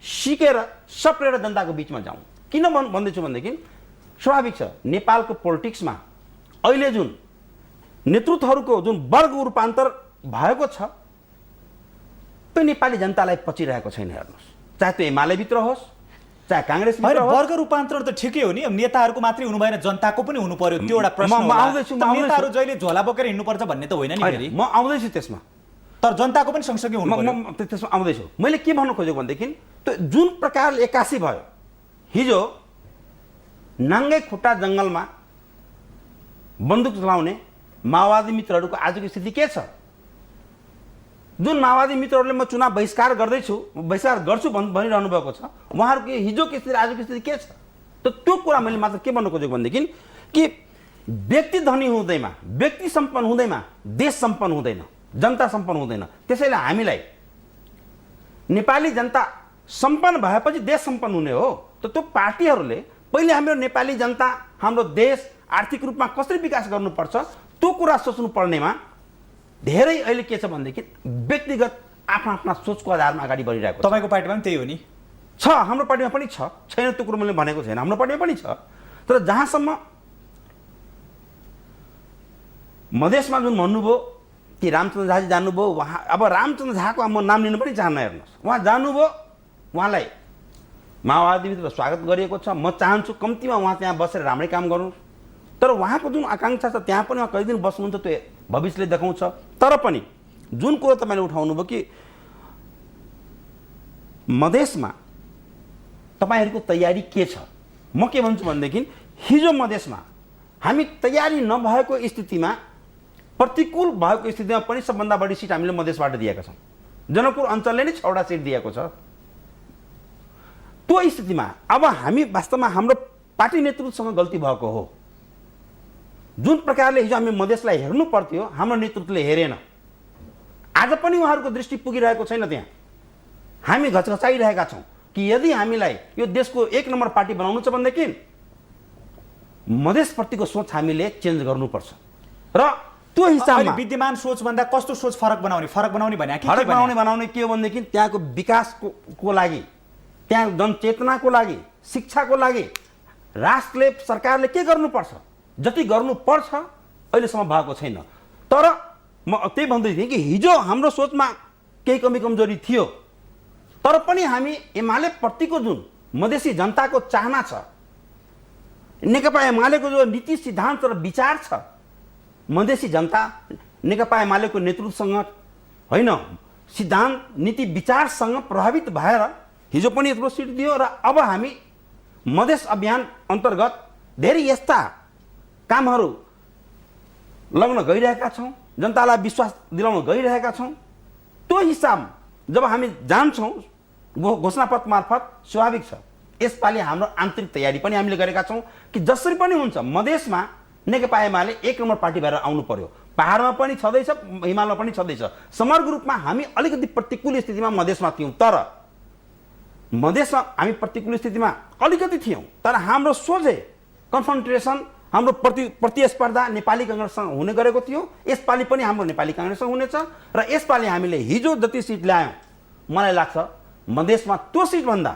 सिकेर सप्रेर जनताको बिचमा जाउँ। किन भन्दैछु भनेदेखि स्वाभाविक छ, नेपालको पोलिटिक्समा अहिले जुन नेतृत्वहरूको जुन वर्ग रूपान्तर भएको छ त्यो नेपाली जनतालाई पचिरहेको छैन। हेर्नुहोस्, चाहे त्यो एमालेभित्र होस् चाहे काङ्ग्रेस वर्ग रूपान्तरण त ठिकै हो नि, नेताहरूको मात्रै हुनु भएन, जनताको पनि हुनु पर्यो। त्यो एउटा प्रश्न हो। नेताहरू जहिले झोला बोकेर हिँड्नुपर्छ भन्ने त होइन नि फेरि। म आउँदैछु त्यसमा, तर जनताको पनि सँगसँगै हुनु पर्यो। म त्यसमा आउँदैछु। मैले के भन्नु खोजेको भनेदेखि त्यो जुन प्रकारले 81 भयो, हिजो नाङ्गै खुट्टा जङ्गलमा बन्दुक चलाउने माओवादी मित्रहरूको आजको स्थिति के छ? जुन माओवादी मित्रहरूले म चुनाव बहिष्कार गर्छु भनिरहनु भएको छ, उहाँहरूको हिजोको स्थिति आजको स्थिति के छ? त त्यो कुरा मैले मात्र के भन्नु खोजेको भनेदेखि कि व्यक्ति धनी हुँदैमा, व्यक्ति सम्पन्न हुँदैमा देश सम्पन्न हुँदैन, जनता सम्पन्न हुँदैन। त्यसैले हामीलाई नेपाली जनता सम्पन्न भएपछि देश सम्पन्न हुने हो। त त्यो पार्टीहरूले पहिले हाम्रो नेपाली जनता, हाम्रो देश आर्थिक रूपमा कसरी विकास गर्नुपर्छ त्यो कुरा सोच्नु पर्नेमा धेरै अहिले के छ भनेदेखि व्यक्तिगत आफ्ना सोचको आधारमा अगाडि बढिरहेको छ। तपाईँको पार्टीमा पनि त्यही हो नि? छ, हाम्रो पार्टीमा पनि छ, छैन त्यो कुरो मैले भनेको छैन, हाम्रो पार्टीमा पनि छ। तर जहाँसम्म मधेसमा जुन भन्नुभयो कि रामचन्द्र झाजी जानुभयो, उहाँ अब रामचन्द्र झाको म नाम लिन पनि चाहन्न। हेर्नुहोस्, उहाँ जानुभयो, उहाँलाई माओवादीभित्र स्वागत गरिएको छ। म चाहन्छु कम्तीमा उहाँ त्यहाँ बसेर राम्रै काम गर्नुहोस्। तर उहाँको जुन आकाङ्क्षा छ त्यहाँ पनि उहाँ कति दिन बस्नुहुन्छ त्यो भविष्यले देखाउँछ। तर पनि जुन कुरो तपाईँले उठाउनुभयो कि मधेसमा तपाईँहरूको तयारी के छ, म के भन्छु भनेदेखि हिजो मधेसमा हामी तयारी नभएको स्थितिमा, प्रतिकूल भएको स्थितिमा पनि सबभन्दा बढी सिट हामीले मधेसबाट दिएका छौँ। जनकपुर अञ्चलले नै 6वटा सिट दिएको छ। त्यो स्थितिमा अब हामी वास्तवमा हाम्रो पार्टी नेतृत्वसँग गल्ती भएको हो। जुन प्रकारले हिजो हामी मधेसलाई हेर्नु पर्थ्यो, हाम्रो नेतृत्वले हेरेन। आज पनि उहाँहरूको दृष्टि पुगिरहेको छैन त्यहाँ। हामी घचघचाइरहेका छौँ कि यदि हामीलाई यो देशको 1 नम्बर पार्टी बनाउनु छ भनेदेखि मधेसप्रतिको सोच हामीले चेन्ज गर्नुपर्छ। र त्यो हिसाबले विद्यमान सोचभन्दा कस्तो सोच फरक बनाउने भने फरक बनाउने के हो भनेदेखि त्यहाँको विकासको लागि, त्यहाँ जनचेतनाको लागि, शिक्षाको लागि राष्ट्रले, सरकारले के गर्नुपर्छ, जति गर्नुपर्छ अहिलेसम्म भएको छैन। तर म त्यही भन्दै थिएँ कि हिजो हाम्रो सोचमा केही कमी कमजोरी थियो, तर पनि हामी एमाले प्रतिको जुन मधेसी जनताको चाहना छ, नेकपा एमालेको जो नीति सिद्धान्त र विचार छ, मधेसी जनता नेकपा एमालेको नेतृत्वसँग होइन सिद्धान्त नीति विचारसँग प्रभावित भएर हिजो पनि यत्रो सिट दियो र अब हामी मधेस अभियान अन्तर्गत धेरै यस्ता कामहरू लग्न गइरहेका छौँ, जनतालाई विश्वास दिलाउन गइरहेका छौँ। त्यो हिसाब जब हामी जान्छौँ घोषणापत्र मार्फत स्वाभाविक छ यसपालि हाम्रो आन्तरिक तयारी पनि हामीले गरेका छौँ कि जसरी पनि हुन्छ मधेसमा नेकपा एमाले एक नम्बर पार्टी भएर आउनु पर्यो। पहाडमा पनि छँदैछ, हिमालमा पनि छँदैछ। समग्र रूपमा हामी अलिकति प्रतिकूल स्थितिमा मधेसमा थियौँ, तर मधेसमा हामी प्रतिकूल स्थितिमा अलिकति थियौँ, तर हाम्रो सोझै कन्फ्रन्ट्रेसन हाम्रो प्रतिस्पर्धा नेपाली काङ्ग्रेससँग हुने गरेको थियो। यसपालि पनि हाम्रो नेपाली काङ्ग्रेससँग हुनेछ र यसपालि हामीले हिजो जति सिट ल्यायौँ मलाई लाग्छ मधेसमा त्यो सिटभन्दा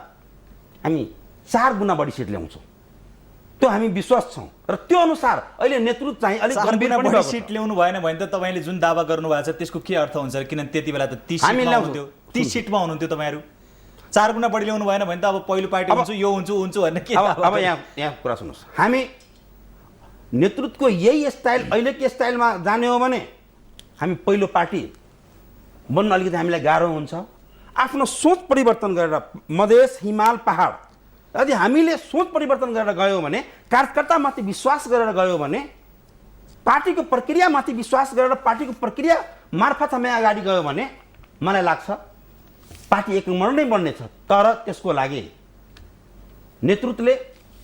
हामी 4 गुणा बढी सिट ल्याउँछौँ। त्यो हामी विश्वास छौँ र त्यो अनुसार अहिले नेतृत्व चाहिँ अलिक गम्भीर पनि भएको छ। सिट ल्याउनु भएन भने त तपाईँले जुन दावा गर्नुभएको छ त्यसको के अर्थ हुन्छ? किनभने त्यति बेला त 30 सिटमा हुनुहुन्थ्यो तपाईँहरू। 4 गुणा बढी ल्याउनु भएन भने त अब पहिलो पार्टी हुन्छु यो हुन्छु भन्ने के? अब यहाँ कुरा सुन्नुहोस्, हामी नेतृत्वको यही स्टाइल अहिलेको स्टाइलमा जाने हो भने हामी पहिलो पार्टी बन्न अलिकति हामीलाई गाह्रो हुन्छ। आफ्नो सोच परिवर्तन गरेर मधेस हिमाल पहाड यदि हामीले सोच परिवर्तन गरेर गयौँ भने, कार्यकर्तामाथि विश्वास गरेर गयौँ भने, पार्टीको प्रक्रियामाथि विश्वास गरेर पार्टीको प्रक्रिया मार्फत हामी अगाडि गयौँ भने मलाई लाग्छ पार्टी एक नम्बर नै बन्नेछ। तर त्यसको लागि नेतृत्वले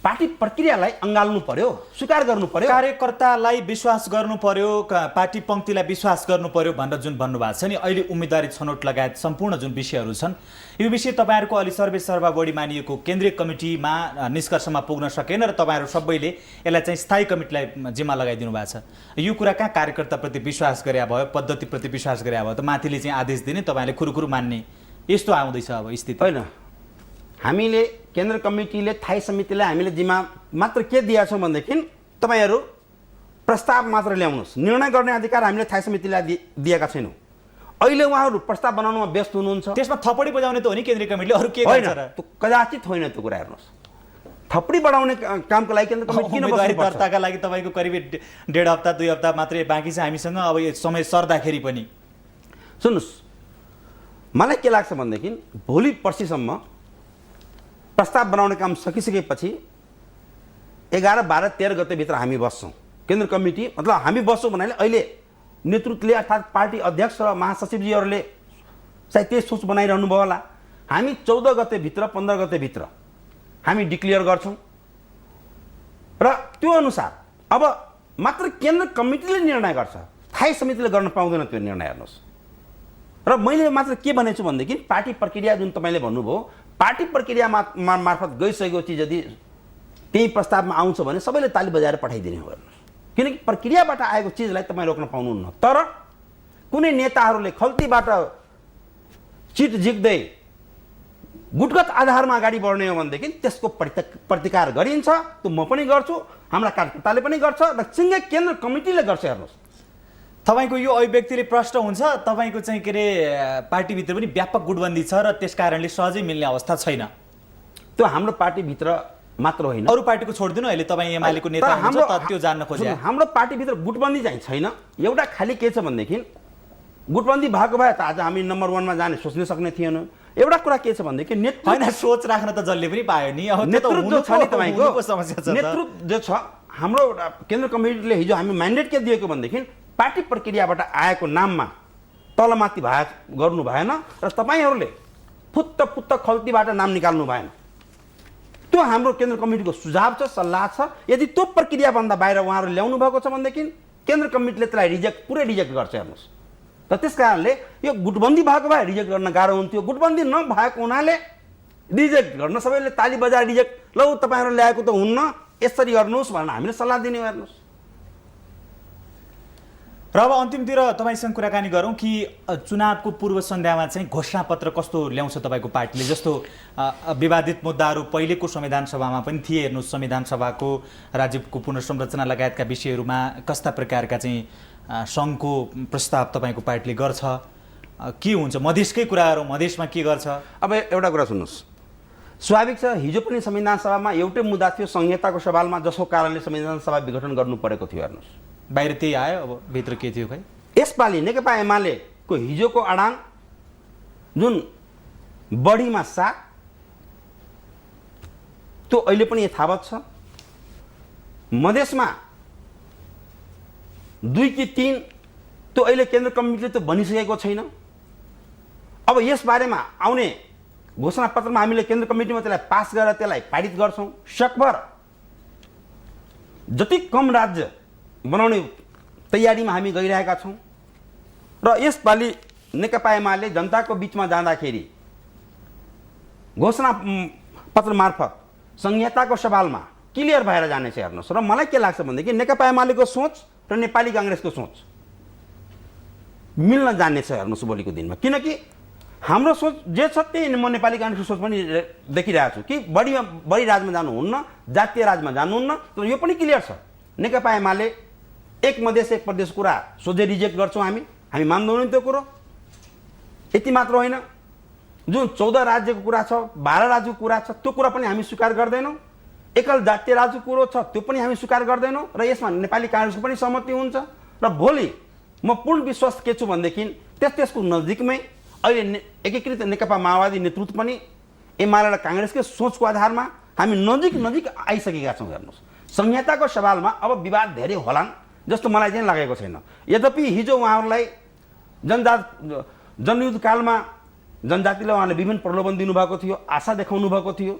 पार्टी प्रक्रियालाई अँगाल्नु पर्यो, स्वीकार गर्नु पर्यो, कार्यकर्तालाई विश्वास गर्नु पर्यो, पार्टी पङ्क्तिलाई विश्वास गर्नु पर्यो भनेर जुन भन्नुभएको छ नि, अहिले उम्मेदवारी छनौट लगायत सम्पूर्ण जुन विषयहरू छन् यो विषय तपाईँहरूको अलि सर्वेसर्वा बढी मानिएको केन्द्रीय कमिटीमा निष्कर्षमा पुग्न सकेन र तपाईँहरू सबैले यसलाई चाहिँ स्थायी कमिटीलाई जिम्मा लगाइदिनु भएको छ। यो कुरा कहाँ कार्यकर्ताप्रति विश्वास गरे भयो, पद्धतिप्रति विश्वास गरे भयो त माथिले चाहिँ आदेश दिने तपाईँले खुरुखुरु मान्ने यस्तो आउँदैछ अब स्थिति? होइन, हामीले केन्द्र कमिटीले थाई समितिलाई हामीले जिम्मा मात्र के दिएका छौँ भनेदेखि तपाईँहरू प्रस्ताव मात्र ल्याउनुहोस्, निर्णय गर्ने अधिकार हामीले थाई समितिलाई दिएका छैनौँ। अहिले उहाँहरू प्रस्ताव बनाउनुमा व्यस्त हुनुहुन्छ। त्यसमा थपडी बजाउने त हो नि केन्द्रीय कमिटीले, अरू के गर्छ र? कदाचित होइन त्यो कुरा। हेर्नुहोस्, थपडी बढाउने कामको लागि केन्द्र कमिटी किन बस्नुपर्छ? दर्ताका लागि तपाईँको करिब 1.5 हप्ता 2 हप्ता मात्रै बाँकी छ हामीसँग। अब यो समय सर्दाखेरि पनि सुन्नुहोस्, मलाई के लाग्छ भनेदेखि भोलि पर्सिसम्म प्रस्ताव बनाउने काम सकिसकेपछि 11, 12, 13 गतेभित्र हामी बस्छौँ केन्द्र कमिटी। मतलब हामी बस्छौँ भन्नाले अहिले नेतृत्वले अर्थात् पार्टी अध्यक्ष र महासचिवजीहरूले सायद त्यही सोच बनाइरहनु भयो होला। हामी 14 गतेभित्र 15 गतेभित्र हामी डिक्लेयर गर्छौँ र त्यो अनुसार अब मात्र केन्द्र कमिटीले निर्णय गर्छ, थाई समितिले गर्न पाउँदैन त्यो निर्णय। हेर्नुहोस्, र मैले मात्र के भनेछु भनेदेखि पार्टी प्रक्रिया जुन तपाईँले भन्नुभयो, पार्टी प्रक्रिया मार्फत गइसकेपछि यदि त्यही प्रस्तावमा आउँछ भने सबैले ताली बजाएर पठाइदिने हो। हेर्नुहोस्, किनकि प्रक्रियाबाट आएको चिजलाई तपाईँ रोक्न पाउनुहुन्न। तर कुनै नेताहरूले खल्तीबाट चिट जिक्दै गुटगत आधारमा अगाडि बढ्ने हो भनेदेखि त्यसको प्रतिकार गरिन्छ। त्यो म पनि गर्छु, हाम्रा कार्यकर्ताले पनि गर्छ र सिङ्गै केन्द्र कमिटीले गर्छ। हेर्नुहोस्, तपाईँको यो अभिव्यक्तिले प्रश्न हुन्छ तपाईँको चाहिँ के अरे पार्टीभित्र पनि व्यापक गुटबन्दी छ र त्यस कारणले सहजै मिल्ने अवस्था छैन। त्यो हाम्रो पार्टीभित्र मात्र होइन, अरू पार्टीको छोडिदिनु। अहिले तपाईँ एमालेको नेता हुनुहुन्छ त त्यो जान्न खोजे। हाम्रो पार्टीभित्र गुटबन्दी चाहिँ छैन। एउटा खालि के छ भनेदेखि गुटबन्दी भएको भए त आज हामी नम्बर 1 मा जाने सोच्न सक्ने थिएन। एउटा कुरा के छ भनेदेखि होइन, सोच राख्न त जसले पनि पायो नि। अब नेतृत्व छ नि तपाईँको समस्या छ। नेतृत्व जो छ हाम्रो केन्द्र कमिटीले हिजो हामी म्यान्डेट के दिएको भनेदेखि पार्टी प्रक्रियाबाट आएको नाममा तलमाथि गर्नु भएन र तपाईँहरूले फुत्त खल्तीबाट नाम निकाल्नु भएन। त्यो हाम्रो केन्द्र कमिटीको सुझाव छ, सल्लाह छ। यदि त्यो प्रक्रियाभन्दा बाहिर उहाँहरू ल्याउनु भएको छ भनेदेखि केन्द्र कमिटीले त्यसलाई पुरै रिजेक्ट गर्छ। हेर्नुहोस्, र त्यस कारणले यो गुटबन्दी भएको भए रिजेक्ट गर्न गाह्रो हुन्थ्यो। गुटबन्दी नभएको हुनाले रिजेक्ट गर्न सबैले ताली बजाएर रिजेक्ट, लौ तपाईँहरू ल्याएको त हुन्न, यसरी गर्नुहोस् भनेर हामीले सल्लाह दिने हो। हेर्नुहोस्, र अब अन्तिमतिर तपाईँसँग कुराकानी गरौँ कि चुनावको पूर्व सन्ध्यामा चाहिँ घोषणापत्र कस्तो ल्याउँछ तपाईँको पार्टीले? जस्तो विवादित मुद्दाहरू पहिलेको संविधान सभामा पनि थिए, हेर्नुहोस् संविधान सभाको राज्यको पुनर्संरचना लगायतका विषयहरूमा कस्ता प्रकारका चाहिँ सङ्घको प्रस्ताव तपाईँको पार्टीले गर्छ? के हुन्छ मधेसकै कुराहरू, मधेसमा के गर्छ? अब एउटा कुरा सुन्नुहोस्, स्वाभाविक छ हिजो पनि संविधान सभामा एउटै मुद्दा थियो संहिताको सवालमा, जसको कारणले संविधान सभा विघटन गर्नु परेको थियो। हेर्नुहोस् बाहिर त्यही आयो, अब भित्र के थियो खै? यसपालि नेकपा एमालेको हिजोको अडान जुन बढीमा 7 त्यो अहिले पनि यथावत छ। मधेसमा 2 कि 3 त्यो अहिले केन्द्र कमिटीले त बनिसकेको छैन। अब यस बारेमा आउने घोषणापत्रमा हामीले केन्द्र कमिटीमा त्यसलाई पास गरेर त्यसलाई पारित गर्छौँ। सकभर जति कम राज्य बनाउने तयारीमा हामी गइरहेका छौँ र यसपालि नेकपा एमाले जनताको बिचमा जाँदाखेरि घोषणा पत्र मार्फत संहिताको सवालमा क्लियर भएर जानेछ। हेर्नुहोस्, र मलाई के लाग्छ भनेदेखि नेकपा एमालेको सोच र नेपाली काङ्ग्रेसको सोच मिल्न जानेछ। हेर्नुहोस् भोलिको दिनमा, किनकि हाम्रो सोच जे छ त्यही म नेपाली काङ्ग्रेसको सोच पनि देखिरहेको छु कि बढी राजमा जानुहुन्न, जातीय राजमा जानुहुन्न। तर यो पनि क्लियर छ, नेकपा एमाले एक मधेस एक प्रदेश कुरा सोझै रिजेक्ट गर्छौँ। हामी मान्दैनौँ त्यो कुरो। यति मात्र होइन, जुन 14 राज्यको कुरा छ, 12 राज्यको कुरा छ, त्यो कुरा पनि हामी स्वीकार गर्दैनौँ। एकल जातीय राज्यको कुरो छ, त्यो पनि हामी स्वीकार गर्दैनौँ र यसमा नेपाली काङ्ग्रेसको पनि सहमति हुन्छ। र भोलि म पूर्ण विश्वास के छु भनेदेखि त्यसको नजिकमै अहिले एकीकृत नेकपा माओवादी नेतृत्व पनि एमाले र काङ्ग्रेसकै सोचको आधारमा हामी नजिक आइसकेका छौँ। हेर्नुहोस्, संहिताको सवालमा अब विवाद धेरै होलान् जस्तो मलाई चाहिँ लागेको छैन। यद्यपि हिजो उहाँहरूलाई जनयुद्ध कालमा जनजातिलाई उहाँले विभिन्न प्रलोभन दिनुभएको थियो, आशा देखाउनु भएको थियो।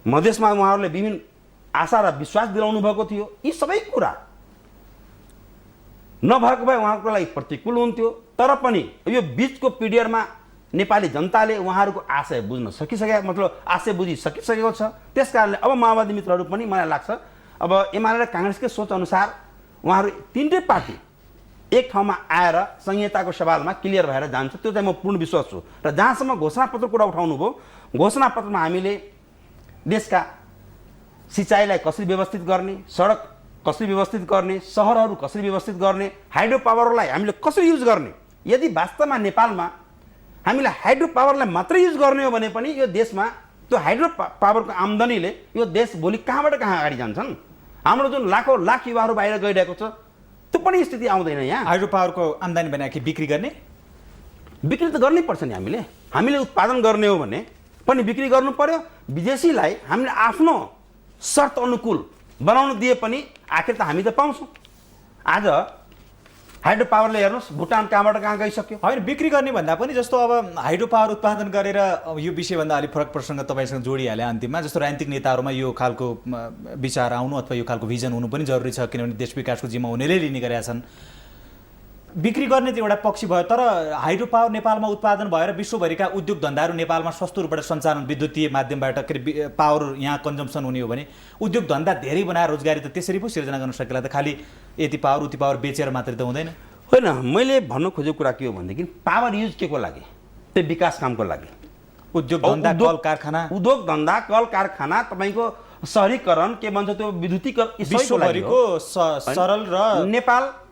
मधेसमा उहाँहरूले विभिन्न आशा र विश्वास दिलाउनु भएको थियो। यी सबै कुरा नभएको भए उहाँको लागि प्रतिकूल हुन्थ्यो। तर पनि यो बिचको पिरियडमा नेपाली जनताले उहाँहरूको आशय बुझ्न सकिसकेको, मतलब आशय बुझिसकिसकेको छ। त्यस कारणले अब माओवादी मित्रहरू पनि मलाई लाग्छ अब एमाले र काङ्ग्रेसकै सोच अनुसार उहाँहरू तीनटै पार्टी एक ठाउँमा आएर संहिताको सवालमा क्लियर भएर जान्छ, त्यो चाहिँ म पूर्ण विश्वास छु। र जहाँसम्म घोषणापत्र कुरा उठाउनु भयो, घोषणापत्रमा हामीले देशका सिँचाइलाई कसरी व्यवस्थित गर्ने, सडक कसरी व्यवस्थित गर्ने, सहरहरू कसरी व्यवस्थित गर्ने, हाइड्रो पावरलाई हामीले कसरी युज गर्ने। यदि वास्तवमा नेपालमा हामीले हाइड्रो पावरलाई मात्रै युज गर्ने हो भने पनि यो देशमा त्यो हाइड्रो पावरको आम्दानीले यो देश भोलि कहाँबाट कहाँ अगाडि जान्छन्। हाम्रो जुन लाखौँ लाख युवाहरू बाहिर गइरहेको छ त्यो पनि स्थिति आउँदैन। यहाँ हाइड्रो पावरको आम्दानी बनाए कि बिक्री गर्ने? बिक्री त गर्नै पर्छ नि। हामीले उत्पादन गर्ने हो भने पनि बिक्री गर्नु पर्यो। विदेशीलाई हामीले आफ्नो शर्त अनुकूल बनाउन दिए पनि आखिर त हामी त पाउँछौँ। आज हाइड्रो पावरले हेर्नुहोस् भुटान कहाँबाट कहाँ गइसक्यो। होइन, बिक्री गर्ने भन्दा पनि जस्तो अब हाइड्रो पावर उत्पादन गरेर यो विषयभन्दा अलिक फरक प्रसङ्ग तपाईँसँग जोडिहाले अन्तिममा, जस्तो राजनीतिक नेताहरूमा यो खालको विचार आउनु अथवा यो खालको भिजन हुनु पनि जरुरी छ, किनभने देश विकासको जिम्मा उनीहरूले लिने गरेका छन्। बिक्री गर्ने चाहिँ एउटा पक्ष भयो, तर हाइड्रो पावर नेपालमा उत्पादन भएर विश्वभरिका उद्योग धन्दाहरू नेपालमा सस्तो रूपबाट सञ्चालन, विद्युतीय माध्यमबाट के अरे पावर यहाँ कन्जम्सन हुने हो भने उद्योग धन्दा धेरै बनाएर रोजगारी त त्यसरी पो सिर्जना गर्न सकिएला त, खालि यति पावर उति पावर बेचेर मात्रै त हुँदैन। होइन, मैले भन्न खोजेको कुरा के हो भनेदेखि पावर युज के को लागि? त्यो विकास कामको लागि। उद्योग धन्दा कल कारखाना, उद्योग धन्दा कल कारखाना, तपाईँको सहरीकरण के भन्छ त्यो विद्युतीकरण, विश्वभरिको सरल र नेपाल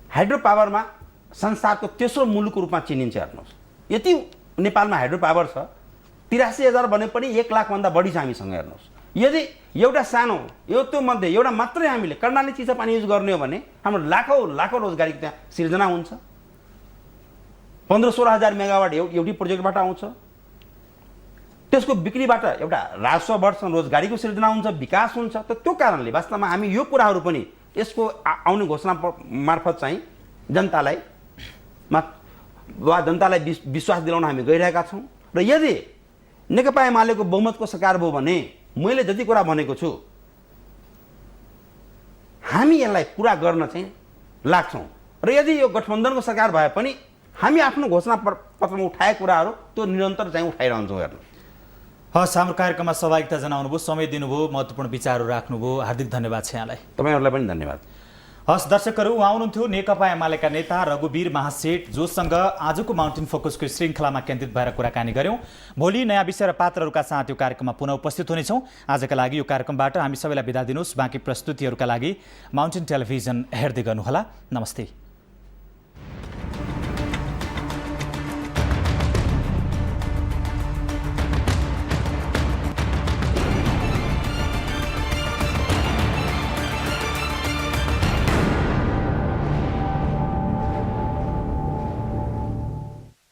हाइड्रो पावरमा संसारको तेस्रो मुलुकको रूपमा चिनिन्छ। हेर्नुहोस्, यति नेपालमा हाइड्रो पावर छ, 83,000 भने पनि 1 लाखभन्दा बढी छ हामीसँग। हेर्नुहोस्, यदि एउटा सानो यो त्यो मध्ये एउटा मात्रै हामीले कर्णाली चिसापानी युज गर्ने हो भने हाम्रो लाखौँ रोजगारी त्यहाँ सिर्जना हुन्छ। 15-16 हजार मेगावाट एउटै प्रोजेक्टबाट आउँछ। त्यसको बिक्रीबाट एउटा राजस्व बढ्छ, रोजगारीको सिर्जना हुन्छ, विकास हुन्छ। त त्यो कारणले वास्तवमा हामी यो कुराहरू पनि यसको आउने घोषणा मार्फत चाहिँ जनतालाई विश्वास दिलाउन हामी गइरहेका छौँ। र यदि नेकपा एमालेको बहुमतको सरकार भयो भने मैले जति कुरा भनेको छु हामी यसलाई पुरा गर्न चाहिँ लाग्छौँ। र यदि यो गठबन्धनको सरकार भए पनि हामी आफ्नो घोषणा पत्रमा उठाएका कुराहरू त्यो निरन्तर चाहिँ उठाइरहन्छौँ। हेर्नु, हस्, हाम्रो कार्यक्रममा सहभागिता जनाउनुभयो, समय दिनुभयो, महत्त्वपूर्ण विचारहरू राख्नुभयो, हार्दिक धन्यवाद छ यहाँलाई। तपाईँहरूलाई पनि धन्यवाद। हस् दर्शकहरू, उहाँ हुनुहुन्थ्यो नेकपा एमालेका नेता रघुवीर महासेठ, जोसँग आजको माउन्टेन फोकसको श्रृङ्खलामा केन्द्रित भएर कुराकानी गऱ्यौँ। भोलि नयाँ विषय र पात्रहरूका साथ यो कार्यक्रममा पुनः उपस्थित हुनेछौँ। आजका लागि यो कार्यक्रमबाट हामी सबैलाई बिदा दिनुहोस्। बाँकी प्रस्तुतिहरूका लागि माउन्टेन टेलिभिजन हेर्दै गर्नुहोला। नमस्ते।